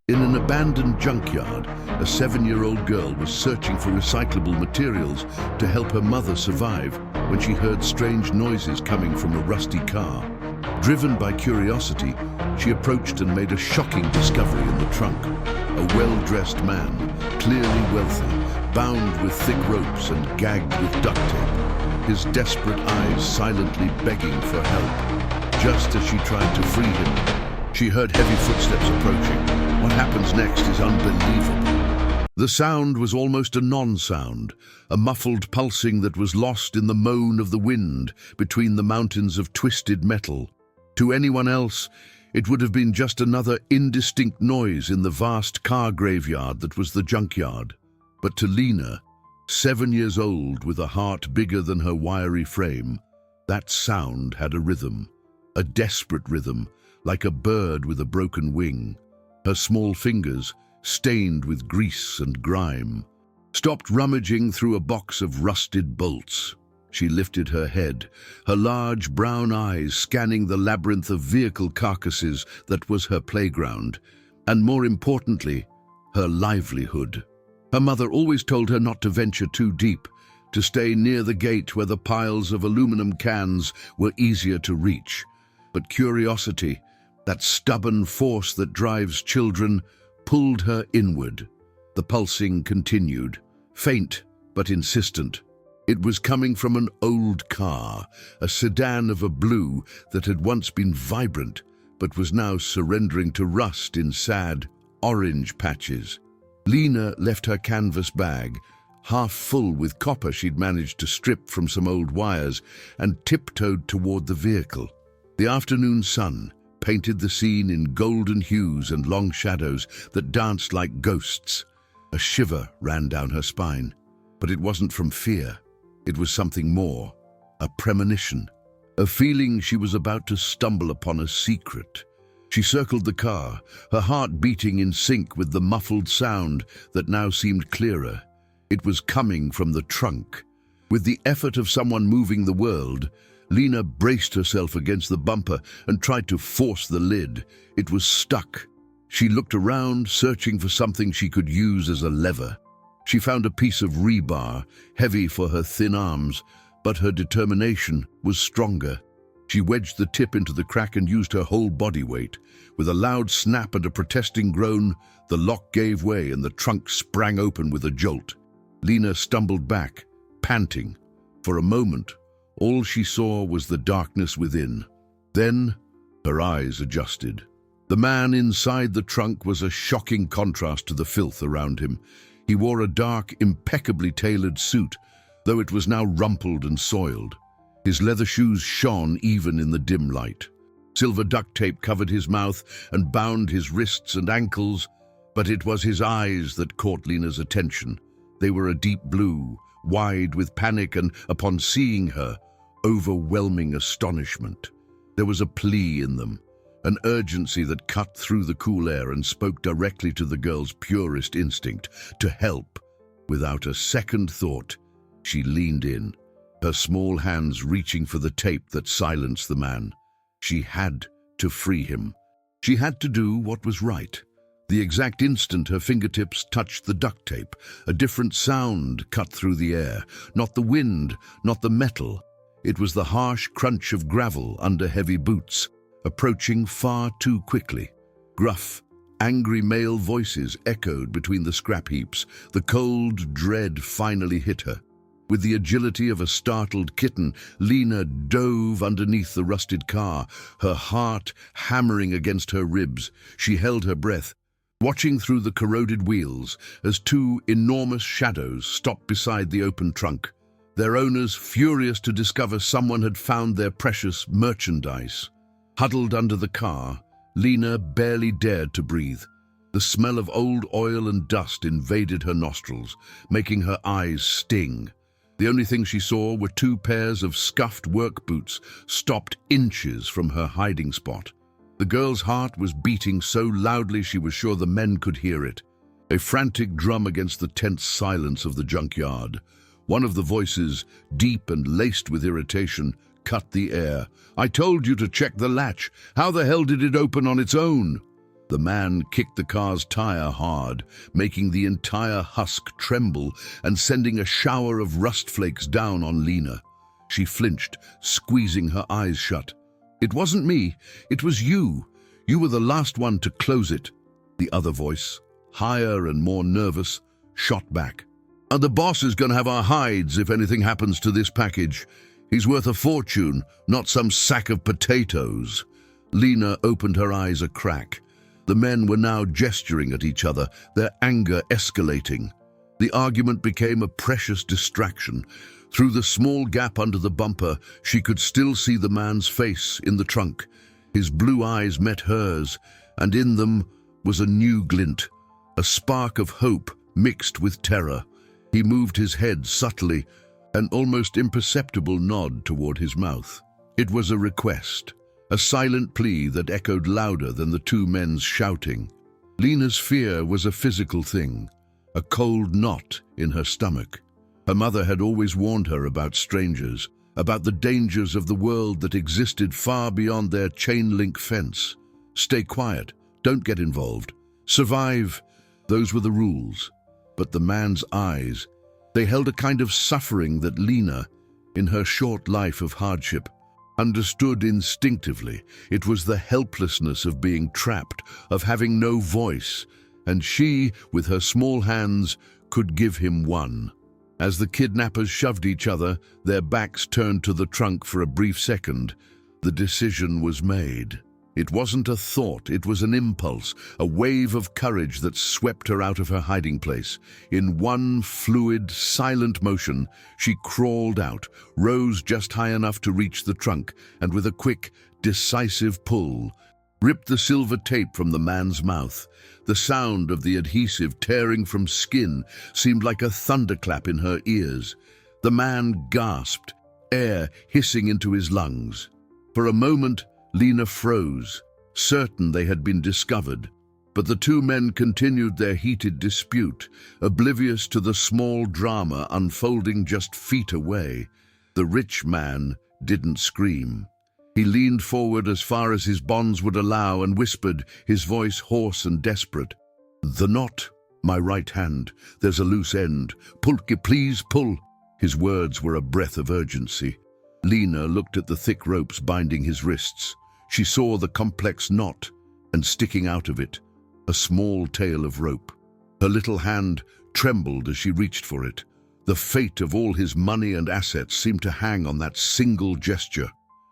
In an abandoned junkyard, a 7-year-old girl was searching for recyclable materials to help her mother survive when she heard strange noises coming from a rusty car. Driven by curiosity, she approached and made a shocking discovery in the trunk. A well-dressed man, clearly wealthy, bound with thick ropes and gagged with duct tape, his desperate eyes silently begging for help. Just as she tried to free him, she heard heavy footsteps approaching. What happens next is unbelievable. The sound was almost a non-sound, a muffled pulsing that was lost in the moan of the wind between the mountains of twisted metal. To anyone else, it would have been just another indistinct noise in the vast car graveyard that was the junkyard. But to Lena, 7 years old with a heart bigger than her wiry frame, that sound had a rhythm, a desperate rhythm, like a bird with a broken wing. Her small fingers, stained with grease and grime, stopped rummaging through a box of rusted bolts. She lifted her head, her large brown eyes scanning the labyrinth of vehicle carcasses that was her playground, and more importantly, her livelihood. Her mother always told her not to venture too deep, to stay near the gate where the piles of aluminum cans were easier to reach. But curiosity, that stubborn force that drives children, pulled her inward. The pulsing continued, faint but insistent. It was coming from an old car, a sedan of a blue that had once been vibrant, but was now surrendering to rust in sad, orange patches. Lena left her canvas bag, half full with copper she'd managed to strip from some old wires, and tiptoed toward the vehicle. The afternoon sun painted the scene in golden hues and long shadows that danced like ghosts. A shiver ran down her spine, but it wasn't from fear. It was something more, a premonition, a feeling she was about to stumble upon a secret. She circled the car, her heart beating in sync with the muffled sound that now seemed clearer. It was coming from the trunk. With the effort of someone moving the world, Lena braced herself against the bumper and tried to force the lid. It was stuck. She looked around, searching for something she could use as a lever. She found a piece of rebar, heavy for her thin arms, but her determination was stronger. She wedged the tip into the crack and used her whole body weight. With a loud snap and a protesting groan, the lock gave way and the trunk sprang open with a jolt. Lena stumbled back, panting. For a moment, all she saw was the darkness within. Then, her eyes adjusted. The man inside the trunk was a shocking contrast to the filth around him. He wore a dark, impeccably tailored suit, though it was now rumpled and soiled. His leather shoes shone even in the dim light. Silver duct tape covered his mouth and bound his wrists and ankles, but it was his eyes that caught Lena's attention. They were a deep blue, wide with panic and, upon seeing her, overwhelming astonishment. There was a plea in them, an urgency that cut through the cool air and spoke directly to the girl's purest instinct, to help. Without a second thought, she leaned in, her small hands reaching for the tape that silenced the man. She had to free him. She had to do what was right. The exact instant her fingertips touched the duct tape, a different sound cut through the air. Not the wind, not the metal. It was the harsh crunch of gravel under heavy boots, approaching far too quickly. Gruff, angry male voices echoed between the scrap heaps. The cold dread finally hit her. With the agility of a startled kitten, Lena dove underneath the rusted car, her heart hammering against her ribs. She held her breath, watching through the corroded wheels as two enormous shadows stopped beside the open trunk. Their owners furious to discover someone had found their precious merchandise. Huddled under the car, Lena barely dared to breathe. The smell of old oil and dust invaded her nostrils, making her eyes sting. The only thing she saw were 2 pairs of scuffed work boots stopped inches from her hiding spot. The girl's heart was beating so loudly she was sure the men could hear it. A frantic drum against the tense silence of the junkyard. One of the voices, deep and laced with irritation, cut the air. "I told you to check the latch. How the hell did it open on its own?" The man kicked the car's tire hard, making the entire husk tremble and sending a shower of rust flakes down on Lena. She flinched, squeezing her eyes shut. "It wasn't me, it was you. You were the last one to close it." The other voice, higher and more nervous, shot back. "The boss is going to have our hides if anything happens to this package. He's worth a fortune, not some sack of potatoes." Lena opened her eyes a crack. The men were now gesturing at each other, their anger escalating. The argument became a precious distraction. Through the small gap under the bumper, she could still see the man's face in the trunk. His blue eyes met hers, and in them was a new glint, a spark of hope mixed with terror. He moved his head subtly, an almost imperceptible nod toward his mouth. It was a request, a silent plea that echoed louder than the two men's shouting. Lena's fear was a physical thing, a cold knot in her stomach. Her mother had always warned her about strangers, about the dangers of the world that existed far beyond their chain-link fence. Stay quiet, don't get involved, survive. Those were the rules. But the man's eyes, they held a kind of suffering that Lena, in her short life of hardship, understood instinctively. It was the helplessness of being trapped, of having no voice, and she, with her small hands, could give him one. As the kidnappers shoved each other, their backs turned to the trunk for a brief second, the decision was made. It wasn't a thought, it was an impulse, a wave of courage that swept her out of her hiding place. In one fluid, silent motion, she crawled out, rose just high enough to reach the trunk, and with a quick, decisive pull, ripped the silver tape from the man's mouth. The sound of the adhesive tearing from skin seemed like a thunderclap in her ears. The man gasped, air hissing into his lungs. For a moment, Lena froze, certain they had been discovered. But the two men continued their heated dispute, oblivious to the small drama unfolding just feet away. The rich man didn't scream. He leaned forward as far as his bonds would allow and whispered, his voice hoarse and desperate. "The knot, my right hand. There's a loose end. Pull, please, pull." His words were a breath of urgency. Lena looked at the thick ropes binding his wrists. She saw the complex knot, and sticking out of it, a small tail of rope. Her little hand trembled as she reached for it. The fate of all his money and assets seemed to hang on that single gesture.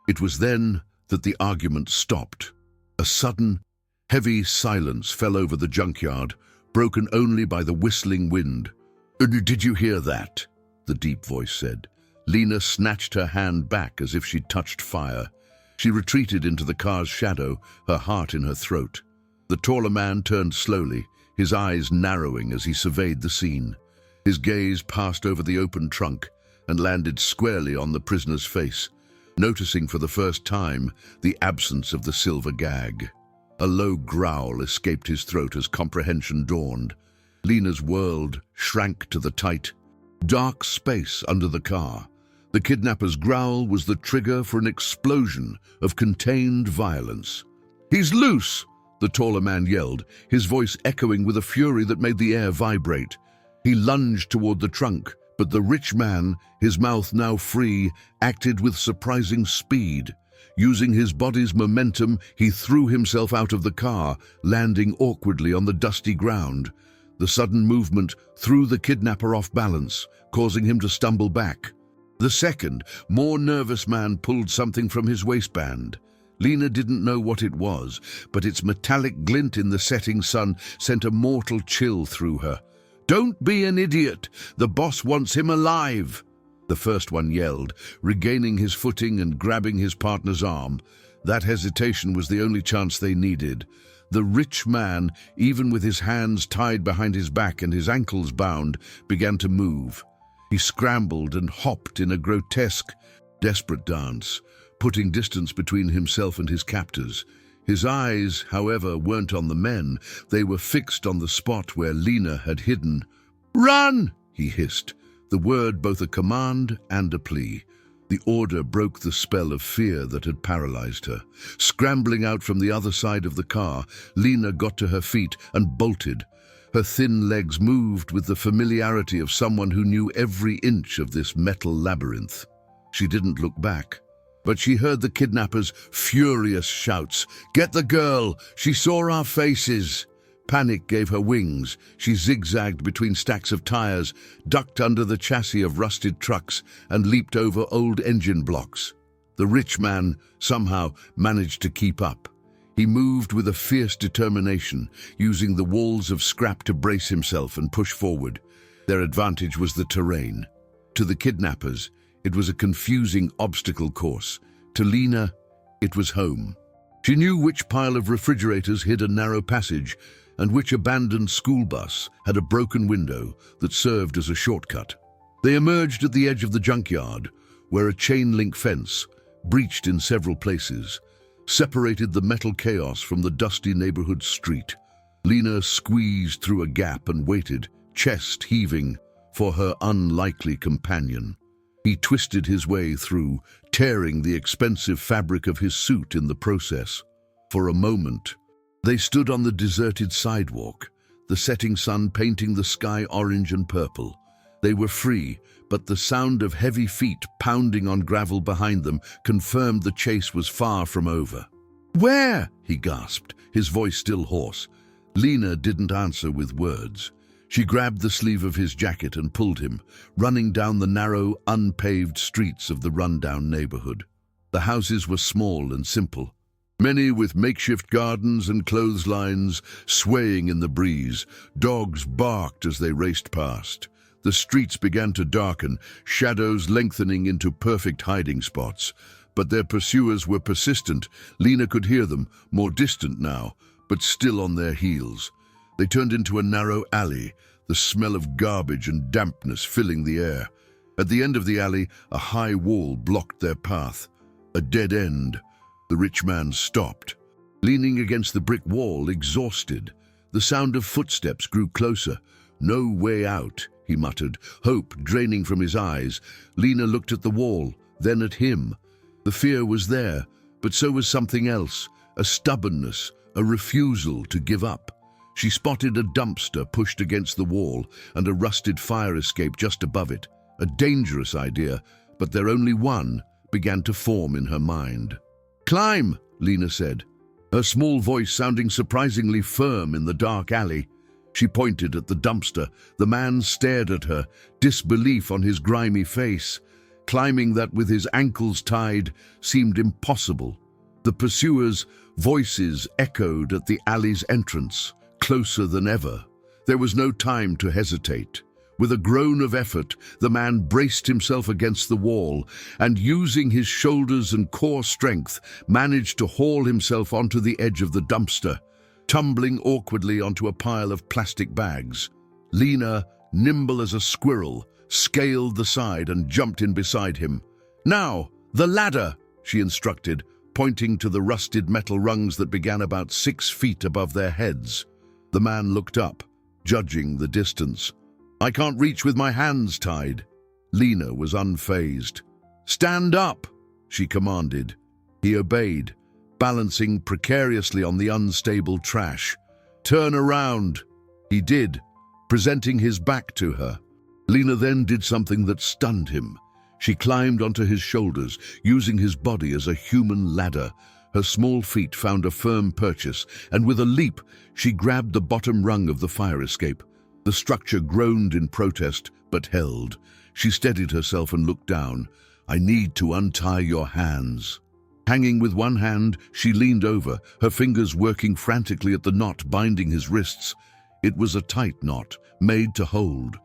It was then that the argument stopped. A sudden, heavy silence fell over the junkyard, broken only by the whistling wind. "Did you hear that?" the deep voice said. Lena snatched her hand back as if she'd touched fire. She retreated into the car's shadow, her heart in her throat. The taller man turned slowly, his eyes narrowing as he surveyed the scene. His gaze passed over the open trunk and landed squarely on the prisoner's face, noticing for the first time the absence of the silver gag. A low growl escaped his throat as comprehension dawned. Lena's world shrank to the tight, dark space under the car. The kidnapper's growl was the trigger for an explosion of contained violence. "He's loose!" the taller man yelled, his voice echoing with a fury that made the air vibrate. He lunged toward the trunk, but the rich man, his mouth now free, acted with surprising speed. Using his body's momentum, he threw himself out of the car, landing awkwardly on the dusty ground. The sudden movement threw the kidnapper off balance, causing him to stumble back. The second, more nervous man pulled something from his waistband. Lena didn't know what it was, but its metallic glint in the setting sun sent a mortal chill through her. "Don't be an idiot! The boss wants him alive!" The first one yelled, regaining his footing and grabbing his partner's arm. That hesitation was the only chance they needed. The rich man, even with his hands tied behind his back and his ankles bound, began to move. He scrambled and hopped in a grotesque, desperate dance, putting distance between himself and his captors. His eyes, however, weren't on the men. They were fixed on the spot where Lena had hidden. "Run!" he hissed, the word both a command and a plea. The order broke the spell of fear that had paralyzed her. Scrambling out from the other side of the car, Lena got to her feet and bolted. Her thin legs moved with the familiarity of someone who knew every inch of this metal labyrinth. She didn't look back, but she heard the kidnappers' furious shouts. "Get the girl! She saw our faces!" Panic gave her wings. She zigzagged between stacks of tires, ducked under the chassis of rusted trucks, and leaped over old engine blocks. The rich man somehow managed to keep up. He moved with a fierce determination, using the walls of scrap to brace himself and push forward. Their advantage was the terrain. To the kidnappers, it was a confusing obstacle course. To Lena, it was home. She knew which pile of refrigerators hid a narrow passage, and which abandoned school bus had a broken window that served as a shortcut. They emerged at the edge of the junkyard, where a chain-link fence, breached in several places, separated the metal chaos from the dusty neighborhood street. Lena squeezed through a gap and waited, chest heaving, for her unlikely companion. He twisted his way through, tearing the expensive fabric of his suit in the process. For a moment, they stood on the deserted sidewalk, the setting sun painting the sky orange and purple. They were free, but the sound of heavy feet pounding on gravel behind them confirmed the chase was far from over. "Where?" he gasped, his voice still hoarse. Lena didn't answer with words. She grabbed the sleeve of his jacket and pulled him, running down the narrow, unpaved streets of the rundown neighborhood. The houses were small and simple, many with makeshift gardens and clotheslines swaying in the breeze. Dogs barked as they raced past. The streets began to darken, shadows lengthening into perfect hiding spots. But their pursuers were persistent. Lena could hear them, more distant now, but still on their heels. They turned into a narrow alley, the smell of garbage and dampness filling the air. At the end of the alley, a high wall blocked their path. A dead end. The rich man stopped, leaning against the brick wall, exhausted. The sound of footsteps grew closer. "No way out," he muttered, hope draining from his eyes. Lena looked at the wall, then at him. The fear was there, but so was something else, a stubbornness, a refusal to give up. She spotted a dumpster pushed against the wall and a rusted fire escape just above it. A dangerous idea, but their only one, began to form in her mind. "Climb," Lena said, her small voice sounding surprisingly firm in the dark alley. She pointed at the dumpster. The man stared at her, disbelief on his grimy face. Climbing that with his ankles tied seemed impossible. The pursuers' voices echoed at the alley's entrance, closer than ever. There was no time to hesitate. With a groan of effort, the man braced himself against the wall and, using his shoulders and core strength, managed to haul himself onto the edge of the dumpster, tumbling awkwardly onto a pile of plastic bags. Lena, nimble as a squirrel, scaled the side and jumped in beside him. "Now, the ladder," she instructed, pointing to the rusted metal rungs that began about 6 feet above their heads. The man looked up, judging the distance. "I can't reach with my hands tied." Lena was unfazed. "Stand up," she commanded. He obeyed, balancing precariously on the unstable trash. "Turn around." He did, presenting his back to her. Lena then did something that stunned him. She climbed onto his shoulders, using his body as a human ladder. Her small feet found a firm purchase, and with a leap, she grabbed the bottom rung of the fire escape. The structure groaned in protest, but held. She steadied herself and looked down. "I need to untie your hands." Hanging with one hand, she leaned over, her fingers working frantically at the knot binding his wrists. It was a tight knot, made to hold.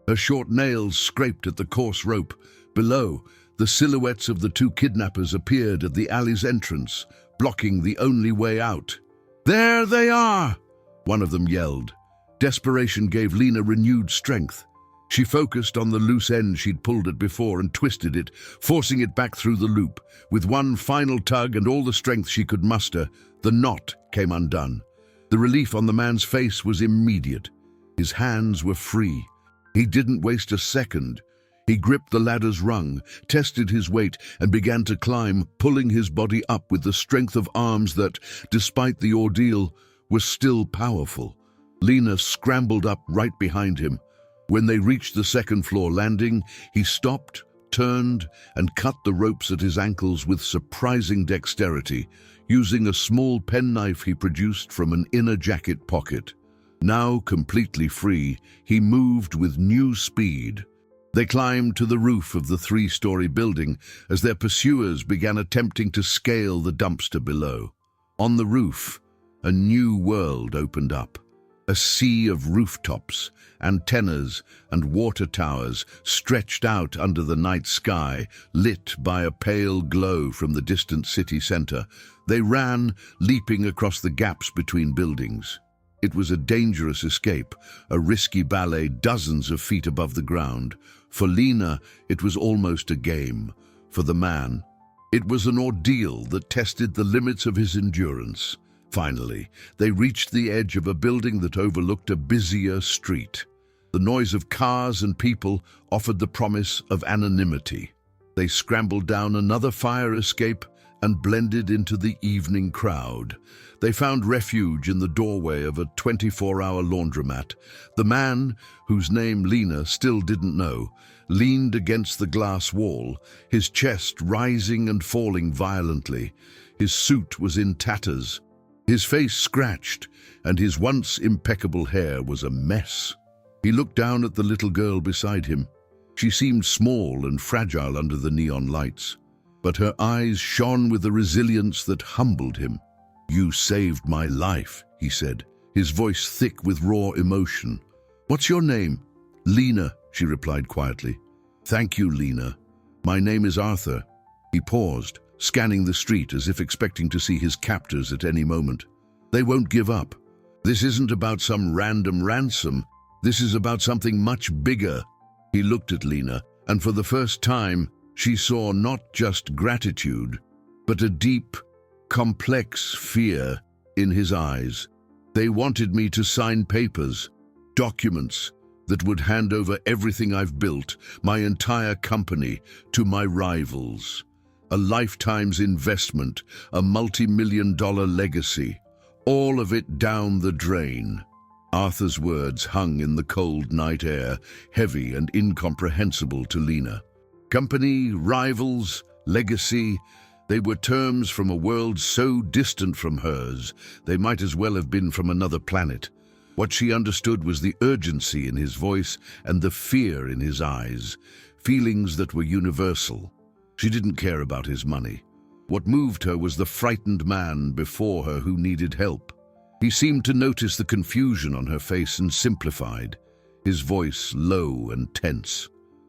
Her short nails scraped at the coarse rope. Below, the silhouettes of the 2 kidnappers appeared at the alley's entrance, blocking the only way out. "There they are!" one of them yelled. Desperation gave Lena renewed strength. She focused on the loose end she'd pulled at before and twisted it, forcing it back through the loop. With one final tug and all the strength she could muster, the knot came undone. The relief on the man's face was immediate. His hands were free. He didn't waste a second. He gripped the ladder's rung, tested his weight, and began to climb, pulling his body up with the strength of arms that, despite the ordeal, were still powerful. Lena scrambled up right behind him. When they reached the second-floor landing, he stopped, turned, and cut the ropes at his ankles with surprising dexterity, using a small penknife he produced from an inner jacket pocket. Now completely free, he moved with new speed. They climbed to the roof of the 3-story building as their pursuers began attempting to scale the dumpster below. On the roof, a new world opened up. A sea of rooftops, antennas, and water towers stretched out under the night sky, lit by a pale glow from the distant city center. They ran, leaping across the gaps between buildings. It was a dangerous escape, a risky ballet dozens of feet above the ground. For Lena, it was almost a game. For the man, it was an ordeal that tested the limits of his endurance. Finally, they reached the edge of a building that overlooked a busier street. The noise of cars and people offered the promise of anonymity. They scrambled down another fire escape and blended into the evening crowd. They found refuge in the doorway of a 24-hour laundromat. The man, whose name Lena still didn't know, leaned against the glass wall, his chest rising and falling violently. His suit was in tatters, his face scratched, and his once impeccable hair was a mess. He looked down at the little girl beside him. She seemed small and fragile under the neon lights, but her eyes shone with a resilience that humbled him. "You saved my life," he said, his voice thick with raw emotion. "What's your name?" "Lena," she replied quietly. "Thank you, Lena. My name is Arthur." He paused, scanning the street as if expecting to see his captors at any moment. "They won't give up. This isn't about some random ransom. This is about something much bigger." He looked at Lena, and for the first time, she saw not just gratitude, but a deep, complex fear in his eyes. "They wanted me to sign papers, documents, that would hand over everything I've built, my entire company, to my rivals. A lifetime's investment, a multi-million-dollar legacy, all of it down the drain." Arthur's words hung in the cold night air, heavy and incomprehensible to Lena. Company, rivals, legacy, they were terms from a world so distant from hers, they might as well have been from another planet. What she understood was the urgency in his voice and the fear in his eyes, feelings that were universal. She didn't care about his money. What moved her was the frightened man before her who needed help. He seemed to notice the confusion on her face and simplified, his voice low and tense.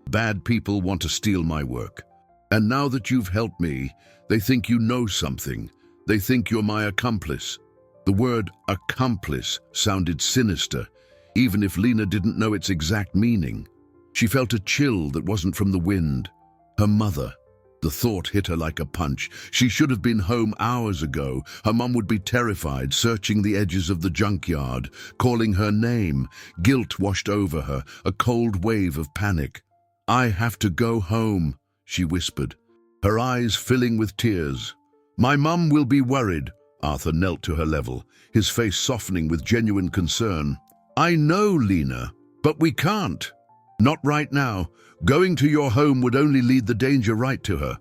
"Bad people want to steal my work. And now that you've helped me, they think you know something. They think you're my accomplice." The word accomplice sounded sinister, even if Lena didn't know its exact meaning. She felt a chill that wasn't from the wind. Her mother. The thought hit her like a punch. She should have been home hours ago. Her mum would be terrified, searching the edges of the junkyard, calling her name. Guilt washed over her, a cold wave of panic. "I have to go home," she whispered, her eyes filling with tears. "My mum will be worried." Arthur knelt to her level, his face softening with genuine concern. "I know, Lena, but we can't. Not right now. Going to your home would only lead the danger right to her.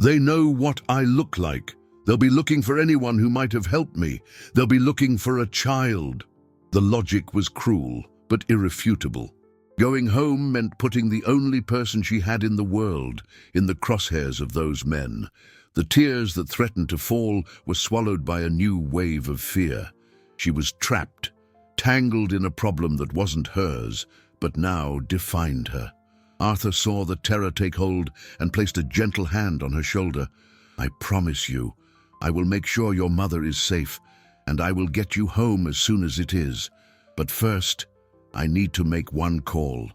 They know what I look like. They'll be looking for anyone who might have helped me. They'll be looking for a child." The logic was cruel, but irrefutable. Going home meant putting the only person she had in the world in the crosshairs of those men. The tears that threatened to fall were swallowed by a new wave of fear. She was trapped, tangled in a problem that wasn't hers, but now defined her. Arthur saw the terror take hold and placed a gentle hand on her shoulder. "I promise you, I will make sure your mother is safe, and I will get you home as soon as it is. But first, I need to make one call.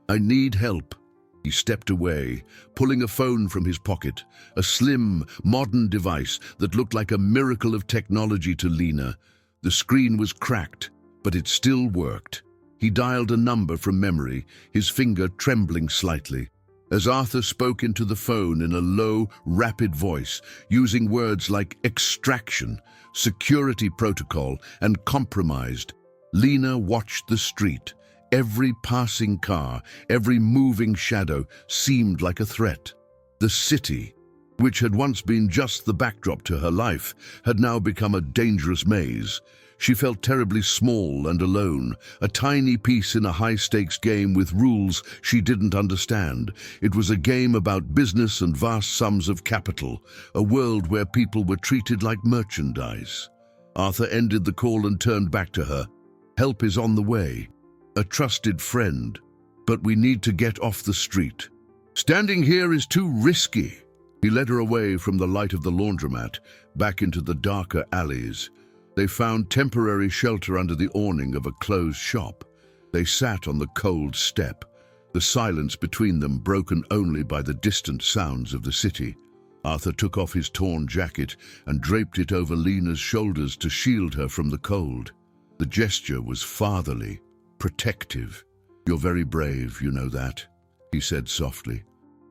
I need help." He stepped away, pulling a phone from his pocket, a slim, modern device that looked like a miracle of technology to Lena. The screen was cracked, but it still worked. He dialed a number from memory, his finger trembling slightly. As Arthur spoke into the phone in a low, rapid voice, using words like extraction, security protocol, and compromised, Lena watched the street. Every passing car, every moving shadow seemed like a threat. The city, which had once been just the backdrop to her life, had now become a dangerous maze. She felt terribly small and alone, a tiny piece in a high-stakes game with rules she didn't understand. It was a game about business and vast sums of capital, a world where people were treated like merchandise. Arthur ended the call and turned back to her. "Help is on the way. A trusted friend. But we need to get off the street. Standing here is too risky." He led her away from the light of the laundromat, back into the darker alleys. They found temporary shelter under the awning of a closed shop. They sat on the cold step, the silence between them broken only by the distant sounds of the city. Arthur took off his torn jacket and draped it over Lena's shoulders to shield her from the cold. The gesture was fatherly, protective. "You're very brave, you know that," he said softly.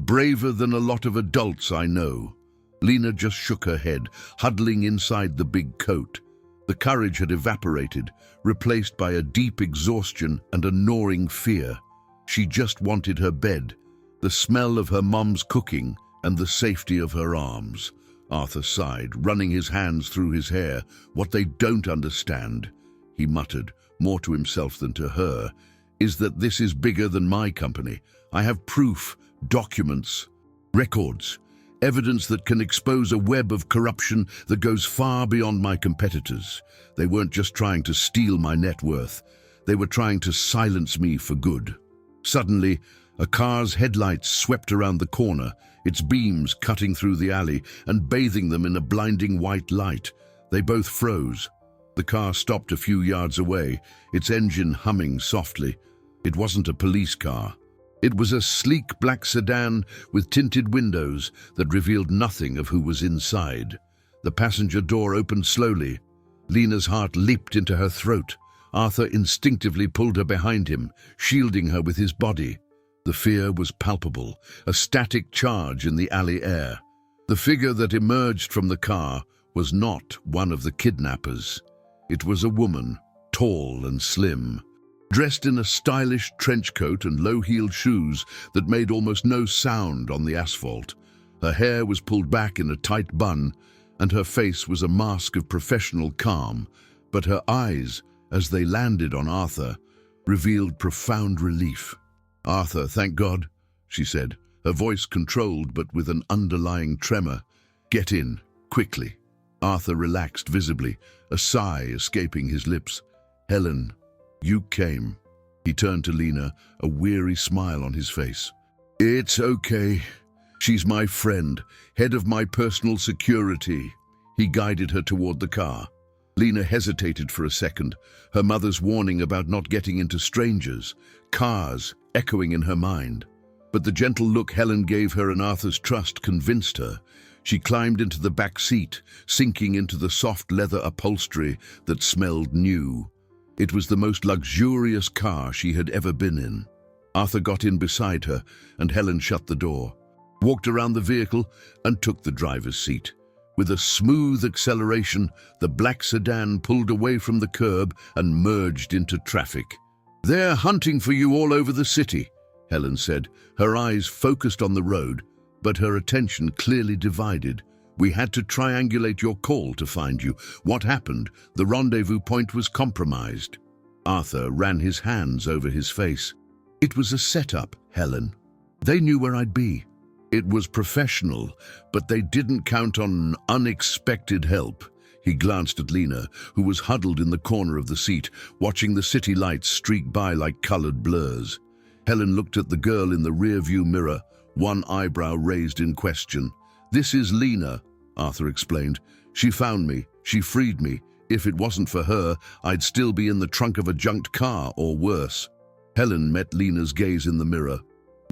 "Braver than a lot of adults I know." Lena just shook her head, huddling inside the big coat. The courage had evaporated, replaced by a deep exhaustion and a gnawing fear. She just wanted her bed, the smell of her mom's cooking, and the safety of her arms. Arthur sighed, running his hands through his hair. "What they don't understand," he muttered, more to himself than to her, "is that this is bigger than my company. I have proof, documents, records, evidence that can expose a web of corruption that goes far beyond my competitors. They weren't just trying to steal my net worth. They were trying to silence me for good." Suddenly, a car's headlights swept around the corner, its beams cutting through the alley and bathing them in a blinding white light. They both froze. The car stopped a few yards away, its engine humming softly. It wasn't a police car. It was a sleek black sedan with tinted windows that revealed nothing of who was inside. The passenger door opened slowly. Lena's heart leaped into her throat. Arthur instinctively pulled her behind him, shielding her with his body. The fear was palpable, a static charge in the alley air. The figure that emerged from the car was not one of the kidnappers. It was a woman, tall and slim, dressed in a stylish trench coat and low-heeled shoes that made almost no sound on the asphalt. Her hair was pulled back in a tight bun, and her face was a mask of professional calm, but her eyes, as they landed on Arthur, revealed profound relief. "Arthur, thank God," she said, her voice controlled but with an underlying tremor. "Get in, quickly." Arthur relaxed visibly, a sigh escaping his lips. "Helen, you came." He turned to Lena, a weary smile on his face. "It's okay. She's my friend, head of my personal security." He guided her toward the car. Lena hesitated for a second, her mother's warning about not getting into strangers, cars echoing in her mind. But the gentle look Helen gave her and Arthur's trust convinced her. She climbed into the back seat, sinking into the soft leather upholstery that smelled new. It was the most luxurious car she had ever been in. Arthur got in beside her, and Helen shut the door, walked around the vehicle, and took the driver's seat. With a smooth acceleration, the black sedan pulled away from the curb and merged into traffic. "They're hunting for you all over the city," Helen said, her eyes focused on the road, but her attention clearly divided. "We had to triangulate your call to find you. What happened? The rendezvous point was compromised." Arthur ran his hands over his face. "It was a setup, Helen. They knew where I'd be. It was professional, but they didn't count on unexpected help." He glanced at Lena, who was huddled in the corner of the seat, watching the city lights streak by like colored blurs. Helen looked at the girl in the rearview mirror, one eyebrow raised in question. "This is Lena," Arthur explained. "She found me. She freed me. If it wasn't for her, I'd still be in the trunk of a junked car, or worse." Helen met Lena's gaze in the mirror.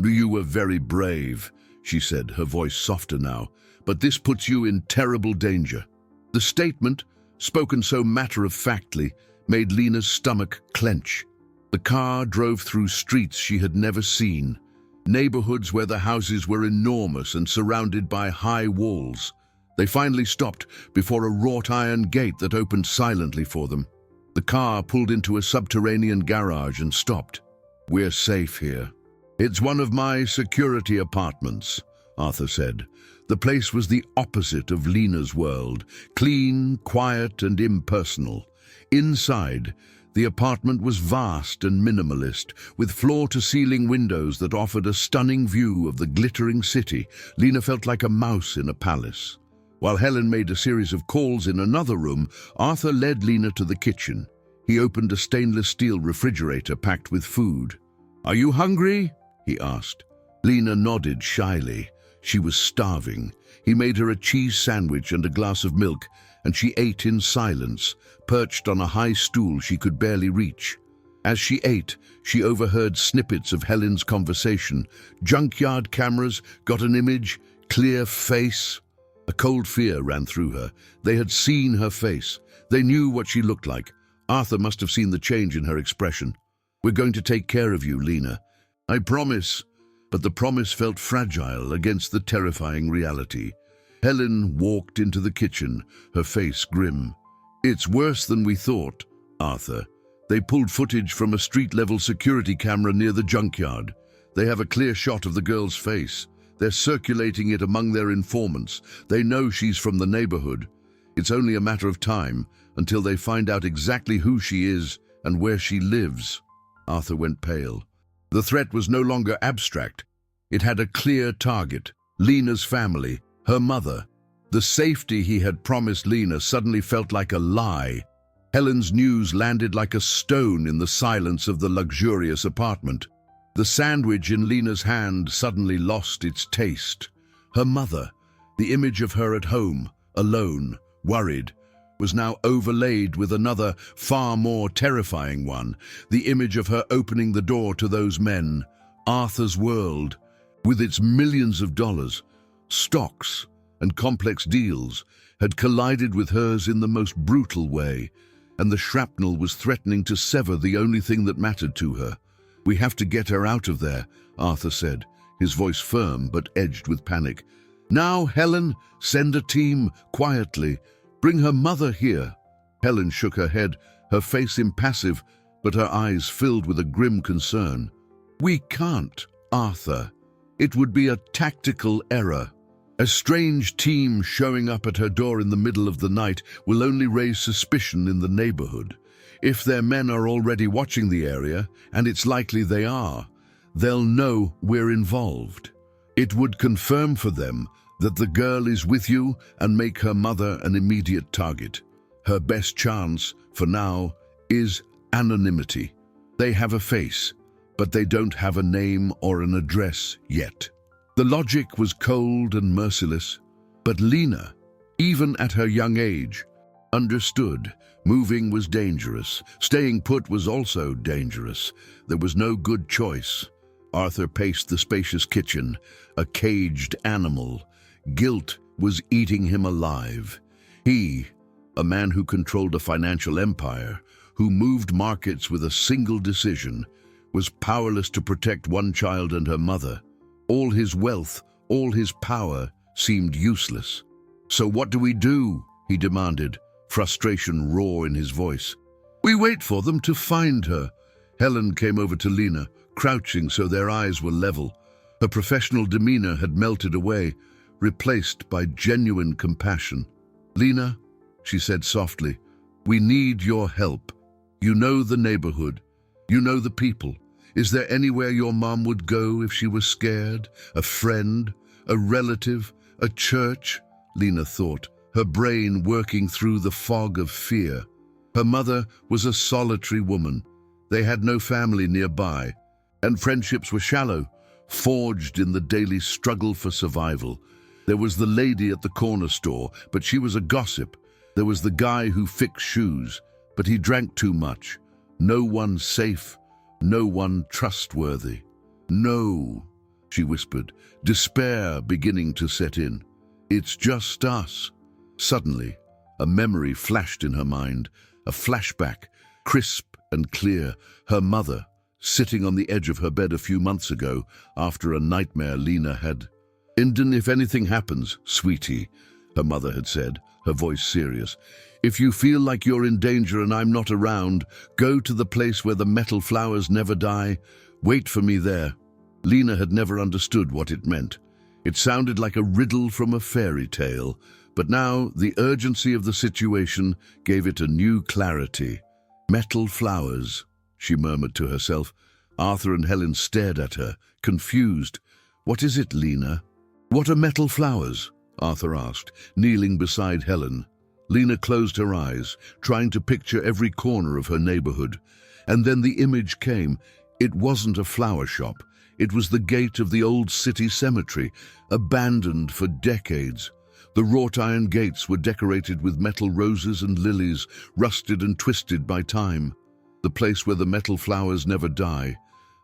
"You were very brave," she said, her voice softer now, "but this puts you in terrible danger." The statement, spoken so matter-of-factly, made Lena's stomach clench. The car drove through streets she had never seen. neighborhoods where the houses were enormous and surrounded by high walls. They finally stopped before a wrought iron gate that opened silently for them. The car pulled into a subterranean garage and stopped. "We're safe here." "It's one of my security apartments," Arthur said. The place was the opposite of Lena's world, clean, quiet, and impersonal. Inside, the apartment was vast and minimalist, with floor-to-ceiling windows that offered a stunning view of the glittering city. Lena felt like a mouse in a palace. While Helen made a series of calls in another room, Arthur led Lena to the kitchen. He opened a stainless steel refrigerator packed with food. "Are you hungry?" he asked. Lena nodded shyly. She was starving. He made her a cheese sandwich and a glass of milk, and she ate in silence, perched on a high stool she could barely reach. As she ate, she overheard snippets of Helen's conversation. Junkyard cameras got an image, clear face. A cold fear ran through her. They had seen her face. They knew what she looked like. Arthur must have seen the change in her expression. "We're going to take care of you, Lena. I promise." But the promise felt fragile against the terrifying reality. Helen walked into the kitchen, her face grim. "It's worse than we thought, Arthur. They pulled footage from a street-level security camera near the junkyard. They have a clear shot of the girl's face. They're circulating it among their informants. They know she's from the neighborhood. It's only a matter of time until they find out exactly who she is and where she lives." Arthur went pale. The threat was no longer abstract. It had a clear target: Lena's family, her mother. The safety he had promised Lena suddenly felt like a lie. Helen's news landed like a stone in the silence of the luxurious apartment. The sandwich in Lena's hand suddenly lost its taste. Her mother, the image of her at home, alone, worried, was now overlaid with another, far more terrifying one, the image of her opening the door to those men. Arthur's world, with its millions of dollars, stocks, and complex deals, had collided with hers in the most brutal way, and the shrapnel was threatening to sever the only thing that mattered to her. "We have to get her out of there," Arthur said, his voice firm but edged with panic. "Now, Helen, send a team, quietly. Bring her mother here." Helen shook her head, her face impassive, but her eyes filled with a grim concern. "We can't, Arthur. It would be a tactical error. A strange team showing up at her door in the middle of the night will only raise suspicion in the neighborhood. If their men are already watching the area, and it's likely they are, they'll know we're involved. It would confirm for them that the girl is with you and make her mother an immediate target. Her best chance, for now, is anonymity. They have a face, but they don't have a name or an address yet." The logic was cold and merciless, but Lena, even at her young age, understood. Moving was dangerous. Staying put was also dangerous. There was no good choice. Arthur paced the spacious kitchen, a caged animal. Guilt was eating him alive. He, a man who controlled a financial empire, who moved markets with a single decision, was powerless to protect one child and her mother. All his wealth, all his power, seemed useless. "So what do we do?" he demanded, frustration raw in his voice. "We wait for them to find her." Helen came over to Lena, crouching so their eyes were level. Her professional demeanor had melted away, replaced by genuine compassion. "Lena," she said softly, "we need your help. You know the neighborhood. You know the people. Is there anywhere your mom would go if she was scared? A friend? A relative? A church?" Lena thought, her brain working through the fog of fear. Her mother was a solitary woman. They had no family nearby, and friendships were shallow, forged in the daily struggle for survival. There was the lady at the corner store, but she was a gossip. There was the guy who fixed shoes, but he drank too much. No one safe, no one trustworthy. "No," she whispered, despair beginning to set in. "It's just us." Suddenly, a memory flashed in her mind, a flashback, crisp and clear. Her mother, sitting on the edge of her bed a few months ago after a nightmare Lena had. "Inden, if anything happens, sweetie," her mother had said, her voice serious. "If you feel like you're in danger and I'm not around, go to the place where the metal flowers never die. Wait for me there." Lena had never understood what it meant. It sounded like a riddle from a fairy tale, but now the urgency of the situation gave it a new clarity. "Metal flowers," she murmured to herself. Arthur and Helen stared at her, confused. "What is it, Lena?" "What are metal flowers?" Arthur asked, kneeling beside Helen. Lena closed her eyes, trying to picture every corner of her neighborhood. And then the image came. It wasn't a flower shop. It was the gate of the old city cemetery, abandoned for decades. The wrought iron gates were decorated with metal roses and lilies, rusted and twisted by time. The place where the metal flowers never die,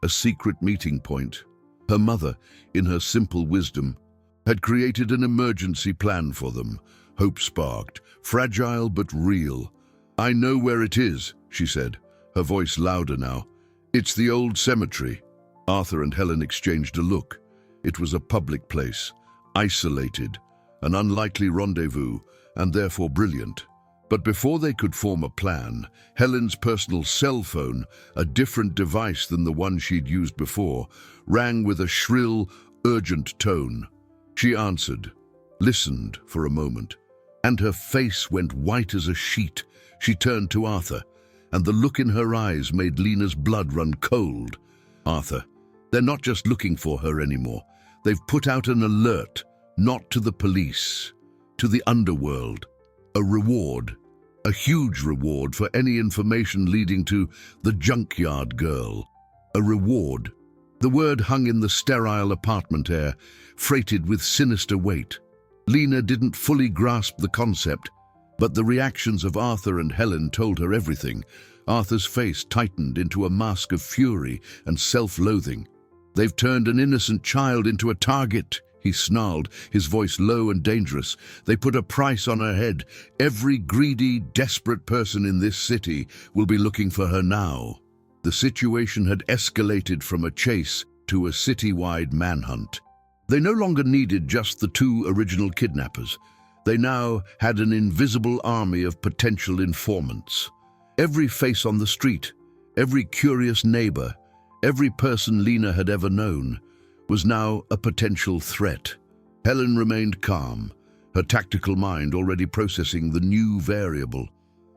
a secret meeting point. Her mother, in her simple wisdom, had created an emergency plan for them. Hope sparked, fragile but real. "I know where it is," she said, her voice louder now. "It's the old cemetery." Arthur and Helen exchanged a look. It was a public place, isolated, an unlikely rendezvous, and therefore brilliant. But before they could form a plan, Helen's personal cell phone, a different device than the one she'd used before, rang with a shrill, urgent tone. She answered, listened for a moment, and her face went white as a sheet. She turned to Arthur, and the look in her eyes made Lena's blood run cold. "Arthur, they're not just looking for her anymore. They've put out an alert, not to the police, to the underworld. A reward, a huge reward for any information leading to the junkyard girl. A reward." The word hung in the sterile apartment air, freighted with sinister weight. Lena didn't fully grasp the concept, but the reactions of Arthur and Helen told her everything. Arthur's face tightened into a mask of fury and self-loathing. "They've turned an innocent child into a target," he snarled, his voice low and dangerous. "They put a price on her head. Every greedy, desperate person in this city will be looking for her now." The situation had escalated from a chase to a citywide manhunt. They no longer needed just the two original kidnappers. They now had an invisible army of potential informants. Every face on the street, every curious neighbor, every person Lena had ever known, was now a potential threat. Helen remained calm, her tactical mind already processing the new variable.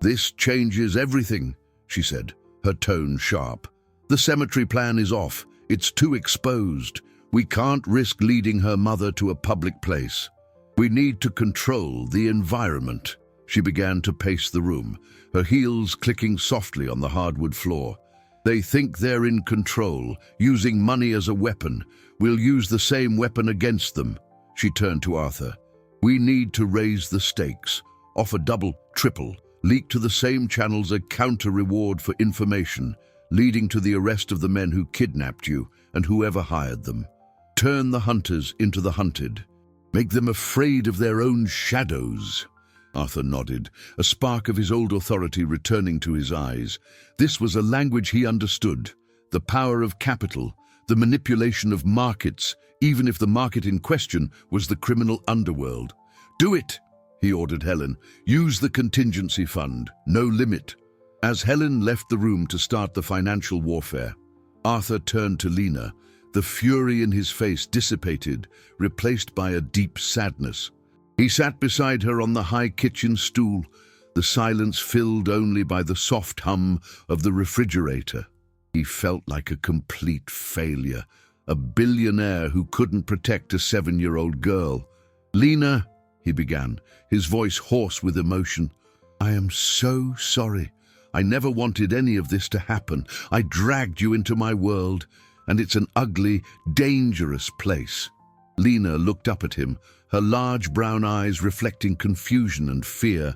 "This changes everything," she said, her tone sharp. "The cemetery plan is off. It's too exposed. We can't risk leading her mother to a public place. We need to control the environment." She began to pace the room, her heels clicking softly on the hardwood floor. "They think they're in control, using money as a weapon. We'll use the same weapon against them." She turned to Arthur. "We need to raise the stakes, offer double, triple, leak to the same channels a counter-reward for information, leading to the arrest of the men who kidnapped you and whoever hired them. Turn the hunters into the hunted. Make them afraid of their own shadows." Arthur nodded, a spark of his old authority returning to his eyes. This was a language he understood. The power of capital, the manipulation of markets, even if the market in question was the criminal underworld. "Do it," he ordered Helen. "Use the contingency fund, no limit." As Helen left the room to start the financial warfare, Arthur turned to Lena. The fury in his face dissipated, replaced by a deep sadness. He sat beside her on the high kitchen stool, the silence filled only by the soft hum of the refrigerator. He felt like a complete failure, a billionaire who couldn't protect a 7-year-old girl. "Lena," he began, his voice hoarse with emotion, "I am so sorry. I never wanted any of this to happen. I dragged you into my world, and it's an ugly, dangerous place." Lena looked up at him, her large brown eyes reflecting confusion and fear,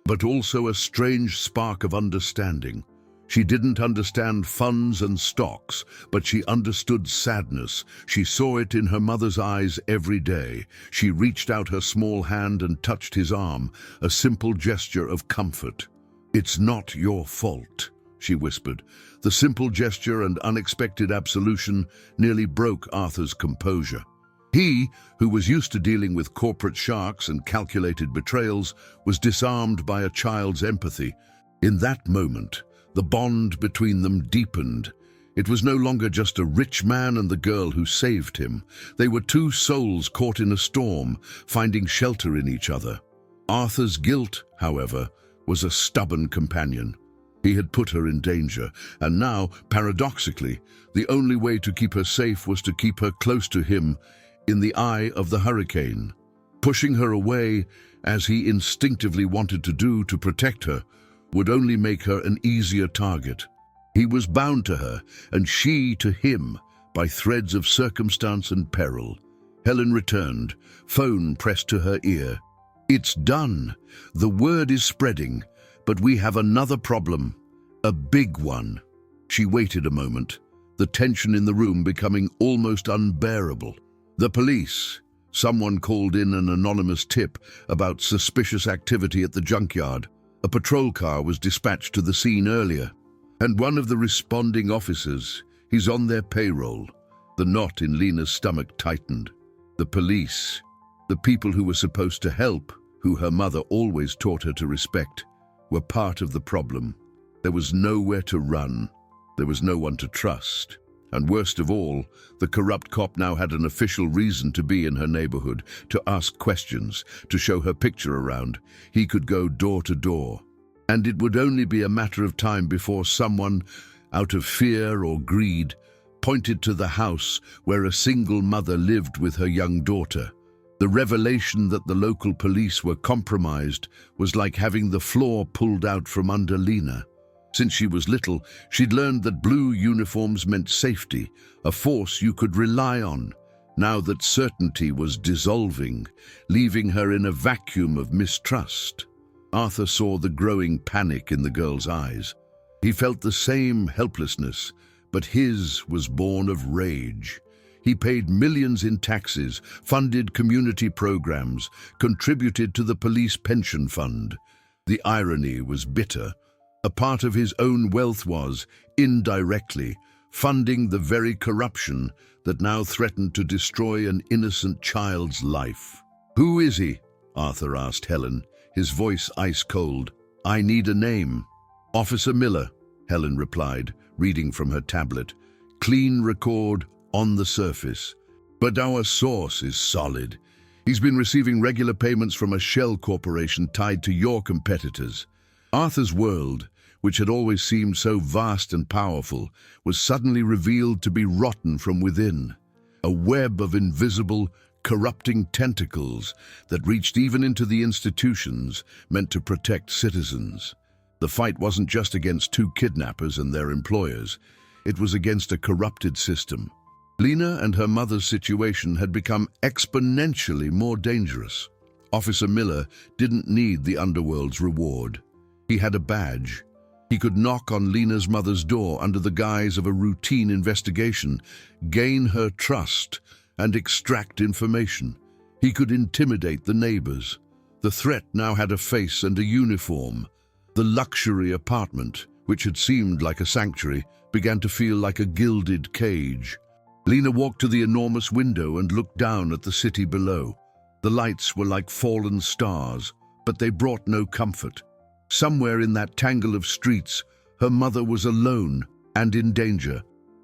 but also a strange spark of understanding. She didn't understand funds and stocks, but she understood sadness. She saw it in her mother's eyes every day. She reached out her small hand and touched his arm, a simple gesture of comfort. "It's not your fault," she whispered. The simple gesture and unexpected absolution nearly broke Arthur's composure. He, who was used to dealing with corporate sharks and calculated betrayals, was disarmed by a child's empathy. In that moment, the bond between them deepened. It was no longer just a rich man and the girl who saved him. They were two souls caught in a storm, finding shelter in each other. Arthur's guilt, however, was a stubborn companion. He had put her in danger, and now, paradoxically, the only way to keep her safe was to keep her close to him in the eye of the hurricane. Pushing her away, as he instinctively wanted to do to protect her, would only make her an easier target. He was bound to her, and she to him, by threads of circumstance and peril. Helen returned, phone pressed to her ear. "It's done. The word is spreading, but we have another problem. A big one." She waited a moment, the tension in the room becoming almost unbearable. The police. Someone called in an anonymous tip about suspicious activity at the junkyard. A patrol car was dispatched to the scene earlier, and one of the responding officers, he's on their payroll. The knot in Lena's stomach tightened. The police, the people who were supposed to help, who her mother always taught her to respect, were part of the problem. There was nowhere to run. There was no one to trust. And worst of all, the corrupt cop now had an official reason to be in her neighborhood, to ask questions, to show her picture around. He could go door to door. And it would only be a matter of time before someone, out of fear or greed, pointed to the house where a single mother lived with her young daughter. The revelation that the local police were compromised was like having the floor pulled out from under Lena. Since she was little, she'd learned that blue uniforms meant safety, a force you could rely on. Now that certainty was dissolving, leaving her in a vacuum of mistrust. Arthur saw the growing panic in the girl's eyes. He felt the same helplessness, but his was born of rage. He paid millions in taxes, funded community programs, contributed to the police pension fund. The irony was bitter. A part of his own wealth was, indirectly, funding the very corruption that now threatened to destroy an innocent child's life. "Who is he?" Arthur asked Helen, his voice ice-cold. "I need a name." "Officer Miller," Helen replied, reading from her tablet. "Clean record on the surface. But our source is solid. He's been receiving regular payments from a shell corporation tied to your competitors." Arthur's world, which had always seemed so vast and powerful, was suddenly revealed to be rotten from within. A web of invisible, corrupting tentacles that reached even into the institutions meant to protect citizens. The fight wasn't just against two kidnappers and their employers. It was against a corrupted system. Lena and her mother's situation had become exponentially more dangerous. Officer Miller didn't need the underworld's reward. He had a badge. He could knock on Lena's mother's door under the guise of a routine investigation, gain her trust, and extract information. He could intimidate the neighbors. The threat now had a face and a uniform. The luxury apartment, which had seemed like a sanctuary, began to feel like a gilded cage. Lena walked to the enormous window and looked down at the city below. The lights were like fallen stars, but they brought no comfort. Somewhere in that tangle of streets, her mother was alone and in danger,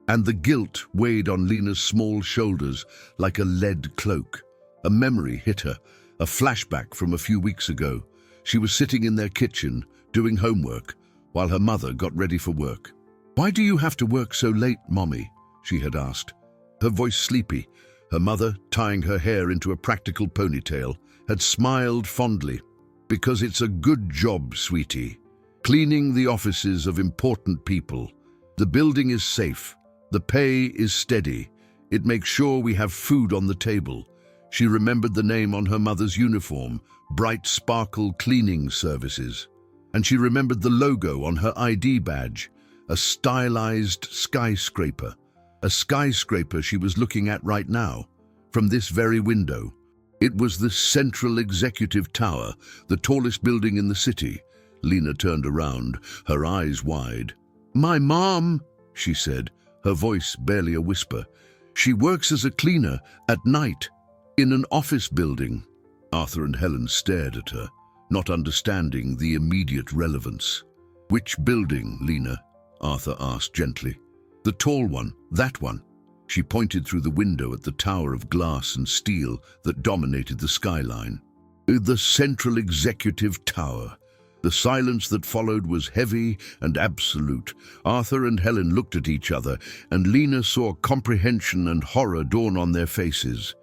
and the guilt weighed on Lena's small shoulders like a lead cloak. A memory hit her, a flashback from a few weeks ago. She was sitting in their kitchen, doing homework, while her mother got ready for work. "Why do you have to work so late, Mommy?" she had asked. Her voice sleepy. Her mother, tying her hair into a practical ponytail, had smiled fondly. "Because it's a good job, sweetie. Cleaning the offices of important people. The building is safe. The pay is steady. It makes sure we have food on the table." She remembered the name on her mother's uniform, Bright Sparkle Cleaning Services. And she remembered the logo on her ID badge, a stylized skyscraper. A skyscraper she was looking at right now, from this very window. It was the Central Executive Tower, the tallest building in the city. Lena turned around, her eyes wide. "My mom," she said, her voice barely a whisper. "She works as a cleaner at night in an office building." Arthur and Helen stared at her, not understanding the immediate relevance. "Which building, Lena?" Arthur asked gently. "The tall one, that one." She pointed through the window at the tower of glass and steel that dominated the skyline. "The Central Executive Tower." The silence that followed was heavy and absolute. Arthur and Helen looked at each other, and Lena saw comprehension and horror dawn on their faces.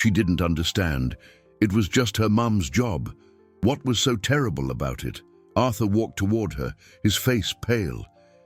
She didn't understand. It was just her mum's job. What was so terrible about it? Arthur walked toward her, his face pale.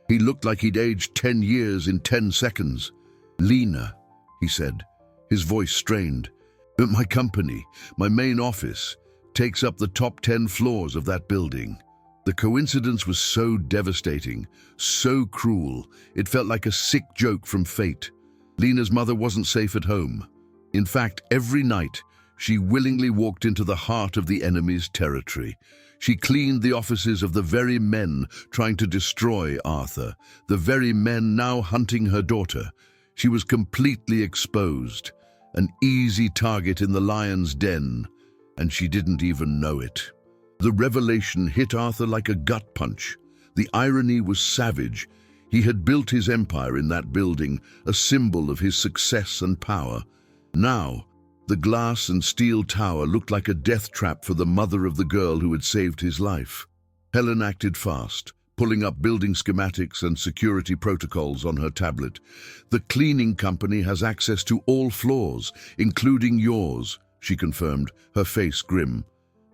He looked like he'd aged 10 years in 10 seconds. "Lena," he said, his voice strained. "My company, my main office, takes up the top 10 floors of that building." The coincidence was so devastating, so cruel, it felt like a sick joke from fate. Lena's mother wasn't safe at home. In fact, every night, she willingly walked into the heart of the enemy's territory. She cleaned the offices of the very men trying to destroy Arthur, the very men now hunting her daughter. She was completely exposed, an easy target in the lion's den, and she didn't even know it. The revelation hit Arthur like a gut punch. The irony was savage. He had built his empire in that building, a symbol of his success and power. Now, the glass and steel tower looked like a death trap for the mother of the girl who had saved his life. Helen acted fast, pulling up building schematics and security protocols on her tablet. "The cleaning company has access to all floors, including yours," she confirmed, her face grim.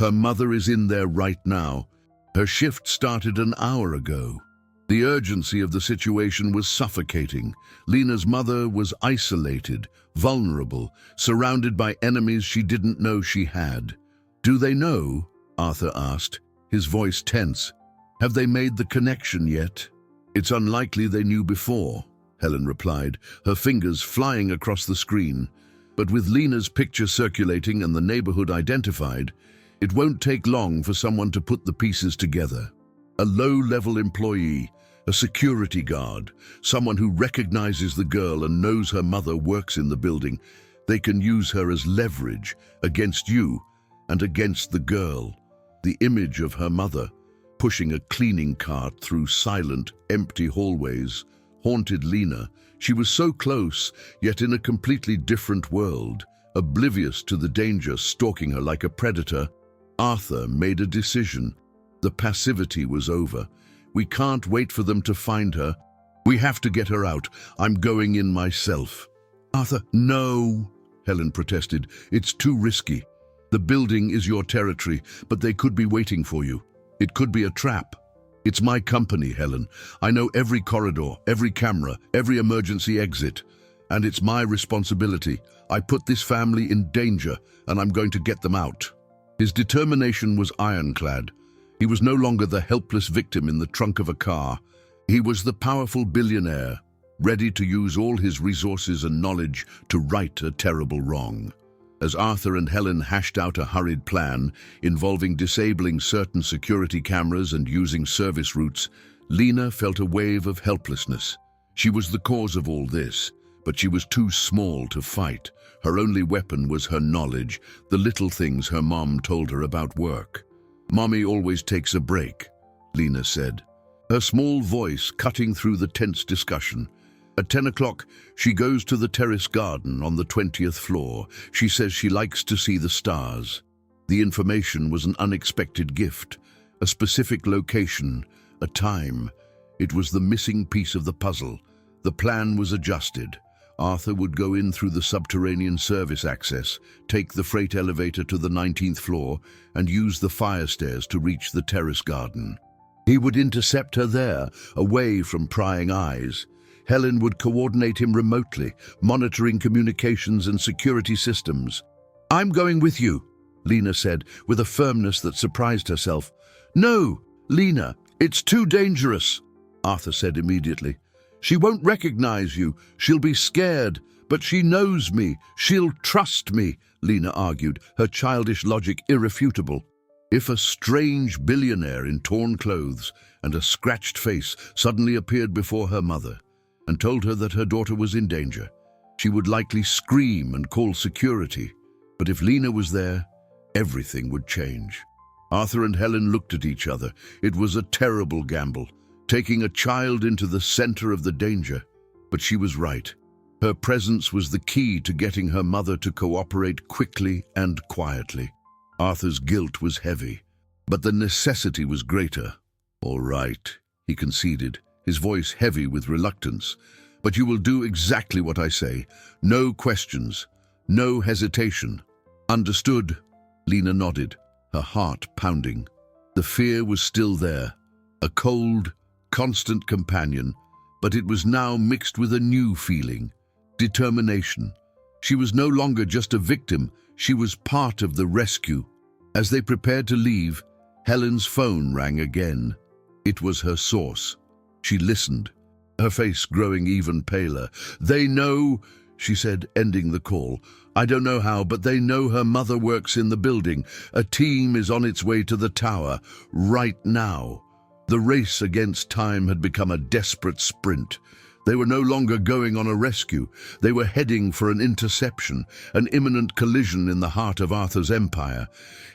"Her mother is in there right now. Her shift started an hour ago." The urgency of the situation was suffocating. Lena's mother was isolated, vulnerable, surrounded by enemies she didn't know she had. "Do they know?" Arthur asked, his voice tense. "Have they made the connection yet?" "It's unlikely they knew before," Helen replied, her fingers flying across the screen. "But with Lena's picture circulating and the neighborhood identified, it won't take long for someone to put the pieces together. A low-level employee, a security guard, someone who recognizes the girl and knows her mother works in the building. They can use her as leverage against you and against the girl." The image of her mother, pushing a cleaning cart through silent, empty hallways, haunted Lena. She was so close, yet in a completely different world, oblivious to the danger stalking her like a predator. Arthur made a decision. The passivity was over. "We can't wait for them to find her. We have to get her out. I'm going in myself." "Arthur, no," Helen protested. "It's too risky. The building is your territory, but they could be waiting for you. It could be a trap." "It's my company, Helen. I know every corridor, every camera, every emergency exit. And it's my responsibility. I put this family in danger, and I'm going to get them out." His determination was ironclad. He was no longer the helpless victim in the trunk of a car. He was the powerful billionaire, ready to use all his resources and knowledge to right a terrible wrong. As Arthur and Helen hashed out a hurried plan involving disabling certain security cameras and using service routes, Lena felt a wave of helplessness. She was the cause of all this, but she was too small to fight. Her only weapon was her knowledge, the little things her mom told her about work. "Mommy always takes a break," Lena said, her small voice cutting through the tense discussion. "At 10 o'clock, she goes to the terrace garden on the 20th floor. She says she likes to see the stars." The information was an unexpected gift, a specific location, a time. It was the missing piece of the puzzle. The plan was adjusted. Arthur would go in through the subterranean service access, take the freight elevator to the 19th floor, and use the fire stairs to reach the terrace garden. He would intercept her there, away from prying eyes. Helen would coordinate him remotely, monitoring communications and security systems. "I'm going with you," Lena said, with a firmness that surprised herself. "No, Lena, it's too dangerous," Arthur said immediately. "She won't recognize you. She'll be scared. But she knows me. She'll trust me," Lena argued, her childish logic irrefutable. If a strange billionaire in torn clothes and a scratched face suddenly appeared before her mother and told her that her daughter was in danger. She would likely scream and call security, but if Lena was there, everything would change. Arthur and Helen looked at each other. It was a terrible gamble, taking a child into the center of the danger. But she was right. Her presence was the key to getting her mother to cooperate quickly and quietly. Arthur's guilt was heavy, but the necessity was greater. "All right," he conceded, his voice heavy with reluctance. "But you will do exactly what I say. No questions, no hesitation." "Understood," Lena nodded, her heart pounding. The fear was still there, a cold, constant companion, but it was now mixed with a new feeling, determination. She was no longer just a victim, she was part of the rescue. As they prepared to leave, Helen's phone rang again. It was her source. She listened, her face growing even paler. "They know," she said, ending the call. "I don't know how, but they know her mother works in the building. A team is on its way to the tower, right now." The race against time had become a desperate sprint. They were no longer going on a rescue. They were heading for an interception, an imminent collision in the heart of Arthur's empire.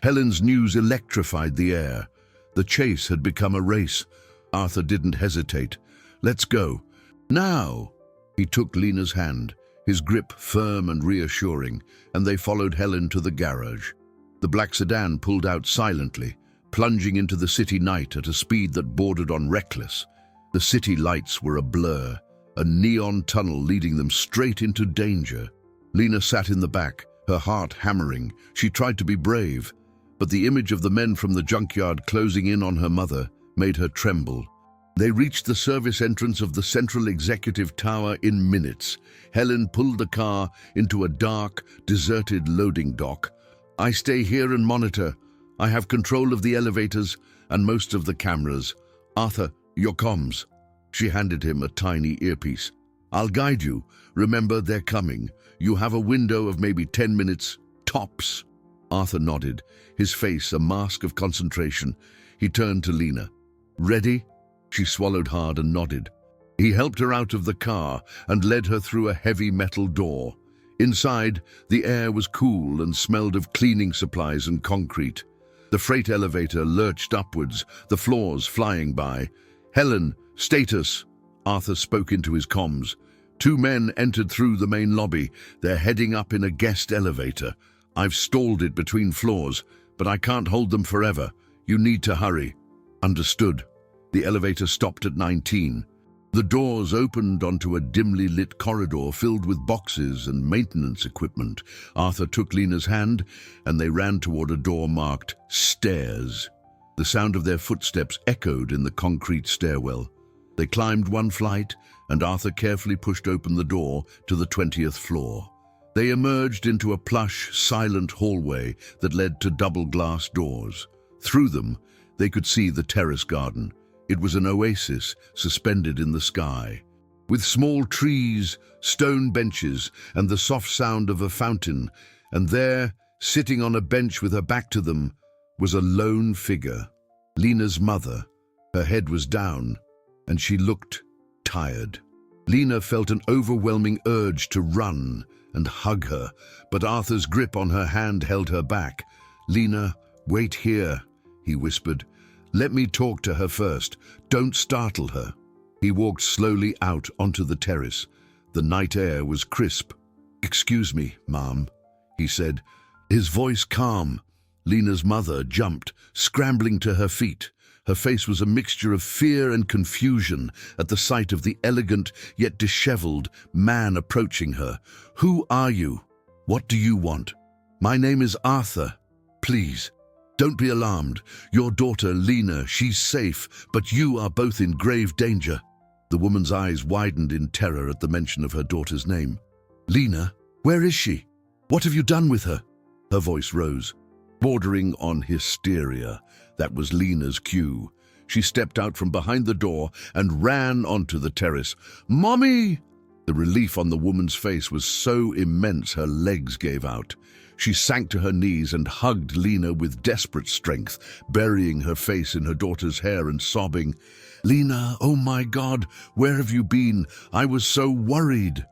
Helen's news electrified the air. The chase had become a race. Arthur didn't hesitate. "Let's go. Now." He took Lena's hand, his grip firm and reassuring, and they followed Helen to the garage. The black sedan pulled out silently, plunging into the city night at a speed that bordered on reckless. The city lights were a blur, a neon tunnel leading them straight into danger. Lena sat in the back, her heart hammering. She tried to be brave, but the image of the men from the junkyard closing in on her mother made her tremble. They reached the service entrance of the Central Executive Tower in minutes. Helen pulled the car into a dark, deserted loading dock. "I stay here and monitor. I have control of the elevators and most of the cameras. Arthur, your comms." She handed him a tiny earpiece. "I'll guide you. Remember, they're coming. You have a window of maybe 10 minutes, tops." Arthur nodded, his face a mask of concentration. He turned to Lena. "Ready?" She swallowed hard and nodded. He helped her out of the car and led her through a heavy metal door. Inside, the air was cool and smelled of cleaning supplies and concrete. The freight elevator lurched upwards, the floors flying by. "Helen, status," Arthur spoke into his comms. "2 men entered through the main lobby. They're heading up in a guest elevator. I've stalled it between floors, but I can't hold them forever. You need to hurry." "Understood." The elevator stopped at 19. The doors opened onto a dimly lit corridor filled with boxes and maintenance equipment. Arthur took Lena's hand, and they ran toward a door marked stairs. The sound of their footsteps echoed in the concrete stairwell. They climbed one flight, and Arthur carefully pushed open the door to the 20th floor. They emerged into a plush, silent hallway that led to double-glass doors. Through them, they could see the terrace garden. It was an oasis suspended in the sky, with small trees, stone benches, and the soft sound of a fountain. And there, sitting on a bench with her back to them, was a lone figure, Lena's mother. Her head was down, and she looked tired. Lena felt an overwhelming urge to run and hug her, but Arthur's grip on her hand held her back. "Lena, wait here," he whispered. "Let me talk to her first. Don't startle her." He walked slowly out onto the terrace. The night air was crisp. "Excuse me, Mom," he said, his voice calm. Lena's mother jumped, scrambling to her feet. Her face was a mixture of fear and confusion at the sight of the elegant yet disheveled man approaching her. "Who are you? What do you want?" "My name is Arthur. Please, don't be alarmed. Your daughter, Lena, she's safe, but you are both in grave danger." The woman's eyes widened in terror at the mention of her daughter's name. "Lena? Where is she? What have you done with her?" Her voice rose, bordering on hysteria. That was Lena's cue. She stepped out from behind the door and ran onto the terrace. "Mommy!" The relief on the woman's face was so immense her legs gave out. She sank to her knees and hugged Lena with desperate strength, burying her face in her daughter's hair and sobbing, "Lena, oh my God, where have you been? I was so worried."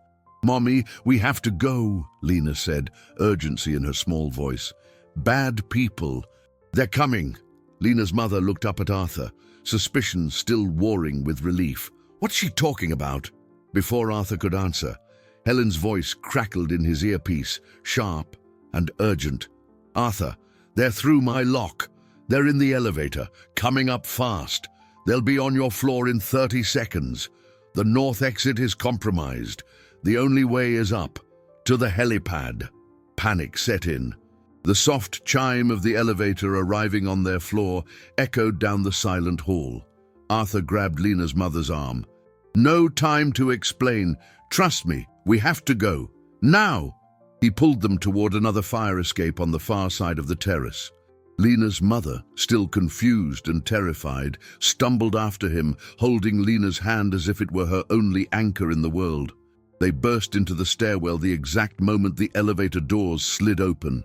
"Mommy, we have to go," Lena said, urgency in her small voice. "Bad people. They're coming." Lena's mother looked up at Arthur, suspicion still warring with relief. "What's she talking about?" Before Arthur could answer, Helen's voice crackled in his earpiece, sharp and urgent. "Arthur, they're through my lock. They're in the elevator, coming up fast. They'll be on your floor in 30 seconds. The north exit is compromised. The only way is up, to the helipad." Panic set in. The soft chime of the elevator arriving on their floor echoed down the silent hall. Arthur grabbed Lena's mother's arm. "No time to explain. Trust me, we have to go. Now!" He pulled them toward another fire escape on the far side of the terrace. Lena's mother, still confused and terrified, stumbled after him, holding Lena's hand as if it were her only anchor in the world. They burst into the stairwell the exact moment the elevator doors slid open,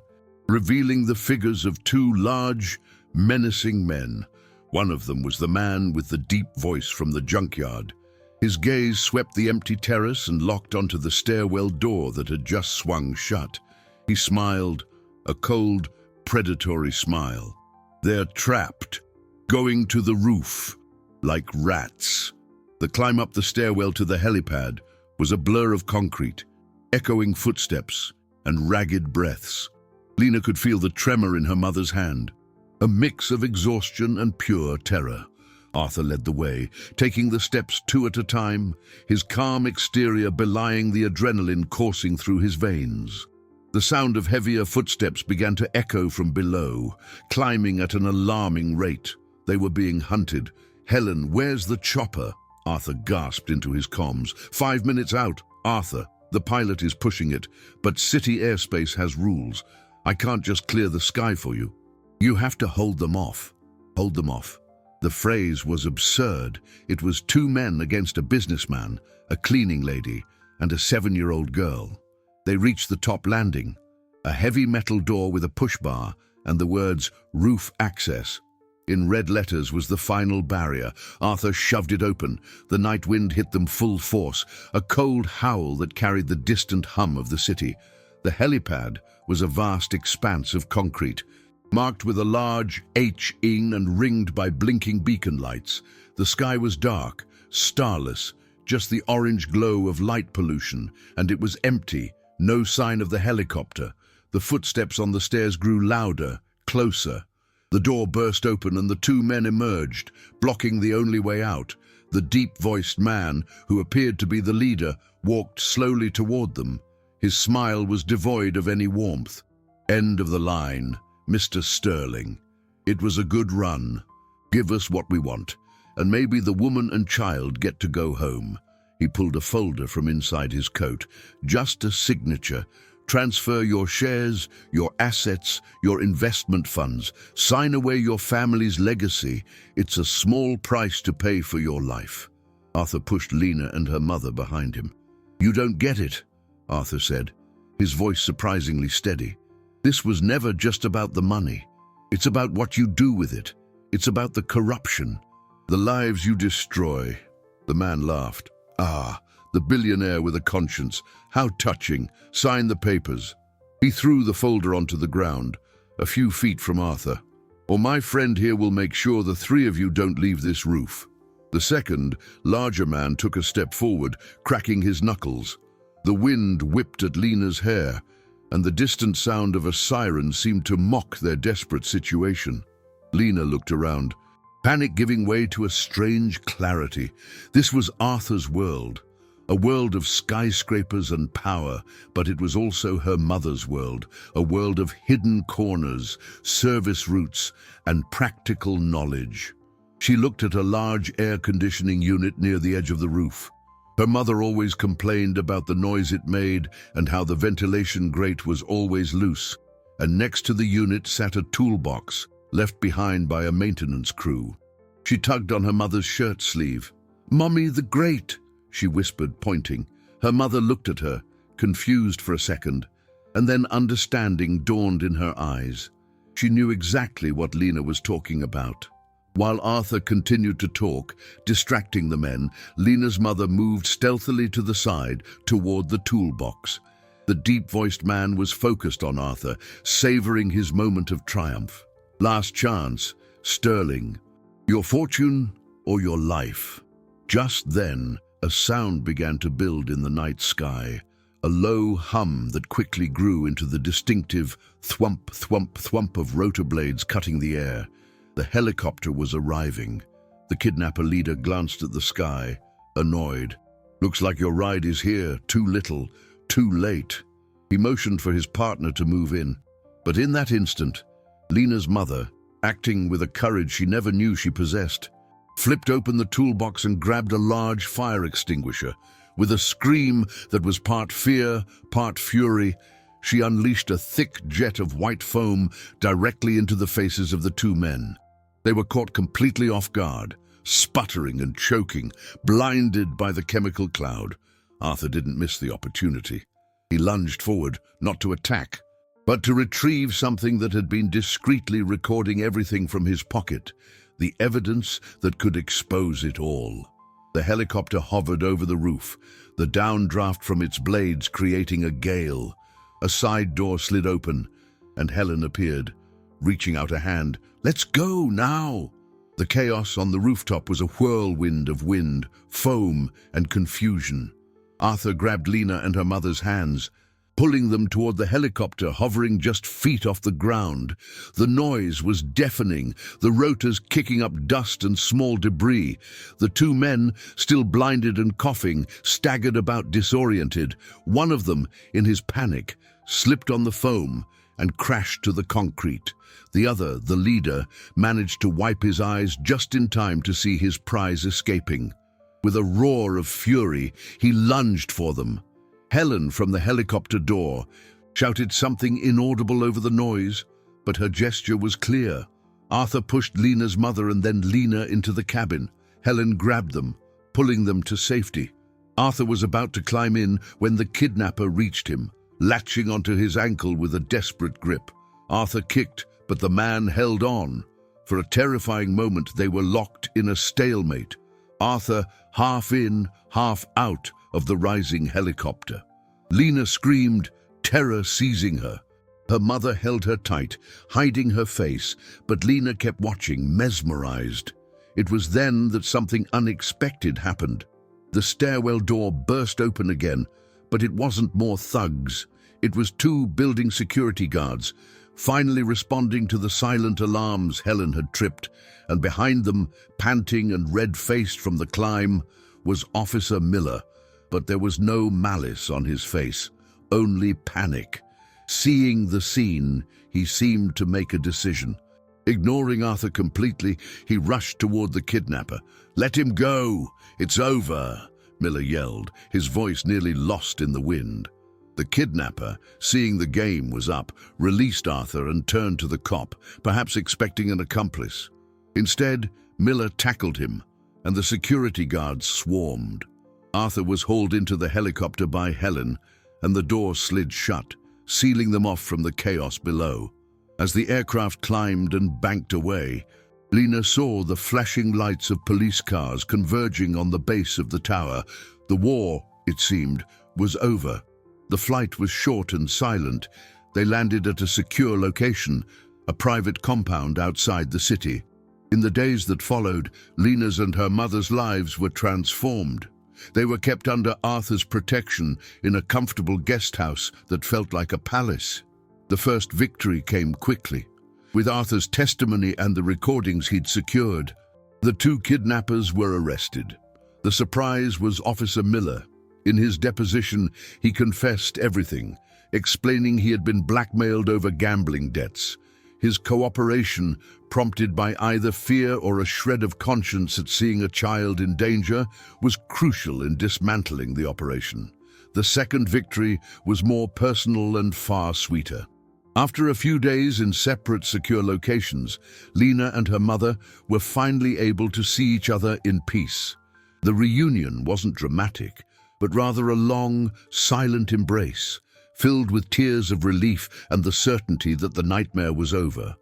revealing the figures of two large, menacing men. One of them was the man with the deep voice from the junkyard. His gaze swept the empty terrace and locked onto the stairwell door that had just swung shut. He smiled, a cold, predatory smile. "They're trapped, going to the roof, like rats." The climb up the stairwell to the helipad was a blur of concrete, echoing footsteps and ragged breaths. Lena could feel the tremor in her mother's hand, a mix of exhaustion and pure terror. Arthur led the way, taking the steps two at a time, his calm exterior belying the adrenaline coursing through his veins. The sound of heavier footsteps began to echo from below, climbing at an alarming rate. They were being hunted. "Helen, where's the chopper?" Arthur gasped into his comms. "5 minutes out, Arthur. The pilot is pushing it, but city airspace has rules. I can't just clear the sky for you. You have to hold them off. Hold them off." The phrase was absurd. It was two men against a businessman, a cleaning lady, and a 7-year-old girl. They reached the top landing, a heavy metal door with a push bar and the words "roof access." In red letters was the final barrier. Arthur shoved it open. The night wind hit them full force, a cold howl that carried the distant hum of the city. The helipad was a vast expanse of concrete, marked with a large H in and ringed by blinking beacon lights. The sky was dark, starless, just the orange glow of light pollution, and it was empty, no sign of the helicopter. The footsteps on the stairs grew louder, closer. The door burst open and the two men emerged, blocking the only way out. The deep-voiced man, who appeared to be the leader, walked slowly toward them. His smile was devoid of any warmth. "End of the line, Mr. Sterling. It was a good run. Give us what we want, and maybe the woman and child get to go home." He pulled a folder from inside his coat. "Just a signature. Transfer your shares, your assets, your investment funds. Sign away your family's legacy. It's a small price to pay for your life." Arthur pushed Lena and her mother behind him. "You don't get it," Arthur said, his voice surprisingly steady. "This was never just about the money. It's about what you do with it. It's about the corruption, the lives you destroy." The man laughed. "Ah, the billionaire with a conscience. How touching. Sign the papers." He threw the folder onto the ground, a few feet from Arthur. "Or my friend here will make sure the three of you don't leave this roof." The second, larger man took a step forward, cracking his knuckles. The wind whipped at Lena's hair, and the distant sound of a siren seemed to mock their desperate situation. Lena looked around, panic giving way to a strange clarity. This was Arthur's world, a world of skyscrapers and power, but it was also her mother's world, a world of hidden corners, service routes, and practical knowledge. She looked at a large air conditioning unit near the edge of the roof. Her mother always complained about the noise it made and how the ventilation grate was always loose, and next to the unit sat a toolbox left behind by a maintenance crew. She tugged on her mother's shirt sleeve. "Mommy, the grate," she whispered, pointing. Her mother looked at her, confused for a second, and then understanding dawned in her eyes. She knew exactly what Lena was talking about. While Arthur continued to talk, distracting the men, Lena's mother moved stealthily to the side toward the toolbox. The deep-voiced man was focused on Arthur, savoring his moment of triumph. Last chance, Sterling. Your fortune or your life? Just then, a sound began to build in the night sky, a low hum that quickly grew into the distinctive thwump, thwump, thwump of rotor blades cutting the air. The helicopter was arriving. The kidnapper leader glanced at the sky, annoyed. Looks like your ride is here, too little, too late. He motioned for his partner to move in. But in that instant, Lena's mother, acting with a courage she never knew she possessed, flipped open the toolbox and grabbed a large fire extinguisher. With a scream that was part fear, part fury, she unleashed a thick jet of white foam directly into the faces of the two men. They were caught completely off guard, sputtering and choking, blinded by the chemical cloud. Arthur didn't miss the opportunity. He lunged forward, not to attack, but to retrieve something that had been discreetly recording everything from his pocket, the evidence that could expose it all. The helicopter hovered over the roof, the downdraft from its blades creating a gale. A side door slid open, and Helen appeared, reaching out a hand. "Let's go now!" The chaos on the rooftop was a whirlwind of wind, foam, and confusion. Arthur grabbed Lena and her mother's hands, pulling them toward the helicopter hovering just feet off the ground. The noise was deafening, the rotors kicking up dust and small debris. The two men, still blinded and coughing, staggered about disoriented. One of them, in his panic, slipped on the foam and crashed to the concrete. The other, the leader, managed to wipe his eyes just in time to see his prize escaping. With a roar of fury, he lunged for them. Helen, from the helicopter door, shouted something inaudible over the noise, but her gesture was clear. Arthur pushed Lena's mother and then Lena into the cabin. Helen grabbed them, pulling them to safety. Arthur was about to climb in when the kidnapper reached him, latching onto his ankle with a desperate grip. Arthur kicked, but the man held on. For a terrifying moment, they were locked in a stalemate. Arthur, half in, half out of the rising helicopter. Lena screamed, terror seizing her. Her mother held her tight, hiding her face, but Lena kept watching, mesmerized. It was then that something unexpected happened. The stairwell door burst open again, but it wasn't more thugs. It was two building security guards, finally responding to the silent alarms Helen had tripped, and behind them, panting and red-faced from the climb, was Officer Miller. But there was no malice on his face, only panic. Seeing the scene, he seemed to make a decision. Ignoring Arthur completely, he rushed toward the kidnapper. "Let him go! It's over!" Miller yelled, his voice nearly lost in the wind. The kidnapper, seeing the game was up, released Arthur and turned to the cop, perhaps expecting an accomplice. Instead, Miller tackled him, and the security guards swarmed. Arthur was hauled into the helicopter by Helen, and the door slid shut, sealing them off from the chaos below. As the aircraft climbed and banked away, Lena saw the flashing lights of police cars converging on the base of the tower. The war, it seemed, was over. The flight was short and silent. They landed at a secure location, a private compound outside the city. In the days that followed, Lena's and her mother's lives were transformed. They were kept under Arthur's protection in a comfortable guest house that felt like a palace. The first victory came quickly. With Arthur's testimony and the recordings he'd secured, the two kidnappers were arrested. The surprise was Officer Miller. In his deposition, he confessed everything, explaining he had been blackmailed over gambling debts. His cooperation, prompted by either fear or a shred of conscience at seeing a child in danger, was crucial in dismantling the operation. The second victory was more personal and far sweeter. After a few days in separate secure locations, Lena and her mother were finally able to see each other in peace. The reunion wasn't dramatic, but rather a long, silent embrace, filled with tears of relief and the certainty that the nightmare was over.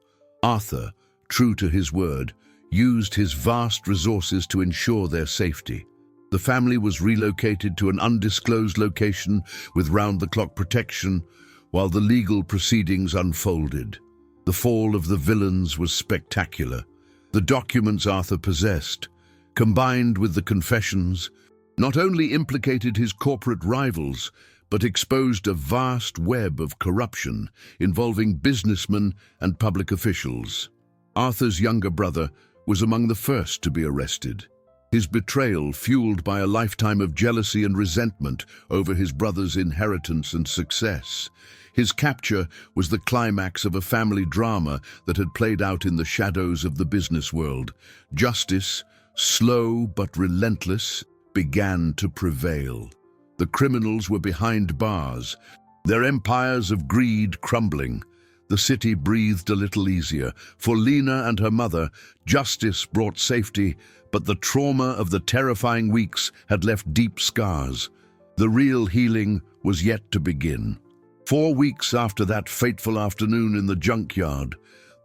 Arthur, true to his word, used his vast resources to ensure their safety. The family was relocated to an undisclosed location with round-the-clock protection while the legal proceedings unfolded. The fall of the villains was spectacular. The documents Arthur possessed, combined with the confessions, not only implicated his corporate rivals, but exposed a vast web of corruption involving businessmen and public officials. Arthur's younger brother was among the first to be arrested. His betrayal, fueled by a lifetime of jealousy and resentment over his brother's inheritance and success. His capture was the climax of a family drama that had played out in the shadows of the business world. Justice, slow but relentless, began to prevail. The criminals were behind bars, their empires of greed crumbling. The city breathed a little easier. For Lena and her mother, justice brought safety, but the trauma of the terrifying weeks had left deep scars. The real healing was yet to begin. 4 weeks after that fateful afternoon in the junkyard,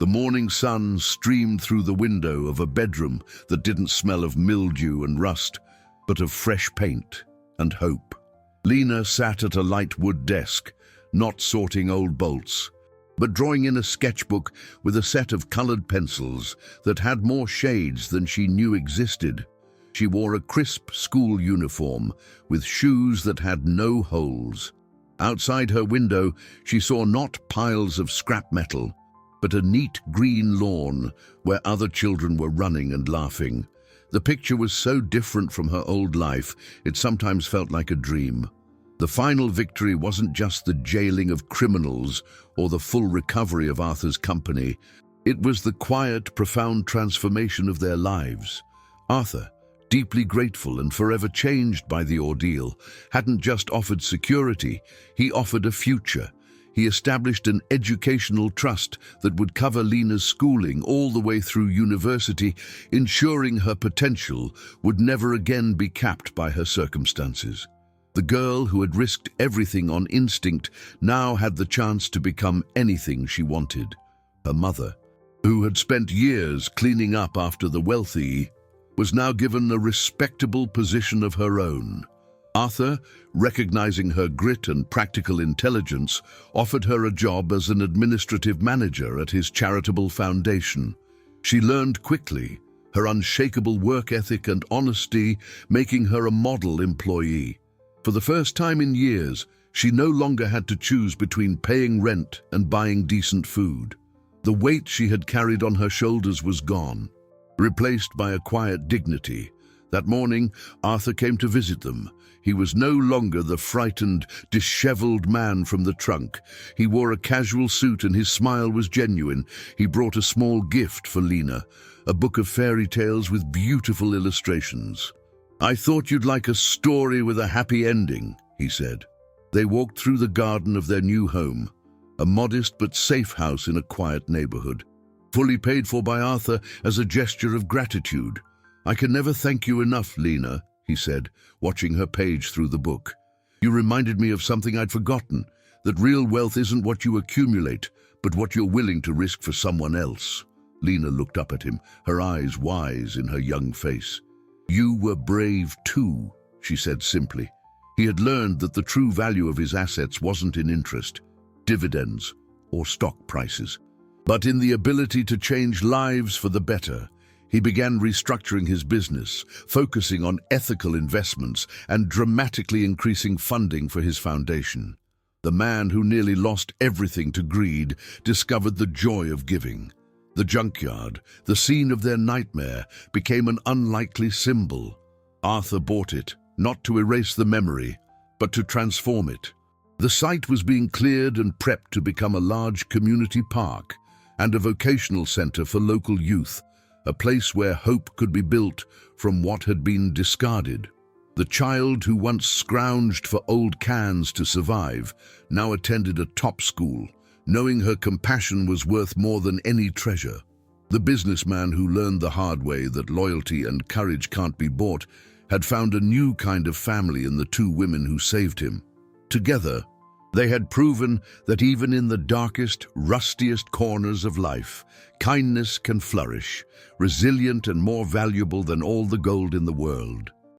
the morning sun streamed through the window of a bedroom that didn't smell of mildew and rust, but of fresh paint and hope. Lena sat at a light wood desk, not sorting old bolts, but drawing in a sketchbook with a set of colored pencils that had more shades than she knew existed. She wore a crisp school uniform with shoes that had no holes. Outside her window, she saw not piles of scrap metal, but a neat green lawn where other children were running and laughing. The picture was so different from her old life, it sometimes felt like a dream. The final victory wasn't just the jailing of criminals or the full recovery of Arthur's company. It was the quiet, profound transformation of their lives. Arthur, deeply grateful and forever changed by the ordeal, hadn't just offered security, he offered a future. He established an educational trust that would cover Lena's schooling all the way through university, ensuring her potential would never again be capped by her circumstances. The girl who had risked everything on instinct now had the chance to become anything she wanted. Her mother, who had spent years cleaning up after the wealthy, was now given a respectable position of her own. Arthur, recognizing her grit and practical intelligence, offered her a job as an administrative manager at his charitable foundation. She learned quickly, her unshakable work ethic and honesty making her a model employee. For the first time in years, she no longer had to choose between paying rent and buying decent food. The weight she had carried on her shoulders was gone, replaced by a quiet dignity. That morning, Arthur came to visit them. He was no longer the frightened, disheveled man from the trunk. He wore a casual suit and his smile was genuine. He brought a small gift for Lena, a book of fairy tales with beautiful illustrations. "I thought you'd like a story with a happy ending," he said. They walked through the garden of their new home, a modest but safe house in a quiet neighborhood, fully paid for by Arthur as a gesture of gratitude. "I can never thank you enough, Lena," he said, watching her page through the book. "You reminded me of something I'd forgotten, that real wealth isn't what you accumulate, but what you're willing to risk for someone else." Lena looked up at him, her eyes wise in her young face. "You were brave too," she said simply. He had learned that the true value of his assets wasn't in interest, dividends, or stock prices, but in the ability to change lives for the better. He began restructuring his business, focusing on ethical investments and dramatically increasing funding for his foundation. The man who nearly lost everything to greed discovered the joy of giving. The junkyard, the scene of their nightmare, became an unlikely symbol. Arthur bought it, not to erase the memory, but to transform it. The site was being cleared and prepped to become a large community park and a vocational center for local youth, a place where hope could be built from what had been discarded. The child who once scrounged for old cans to survive now attended a top school, knowing her compassion was worth more than any treasure. The businessman who learned the hard way that loyalty and courage can't be bought had found a new kind of family in the two women who saved him. Together, they had proven that even in the darkest, rustiest corners of life, kindness can flourish, resilient and more valuable than all the gold in the world.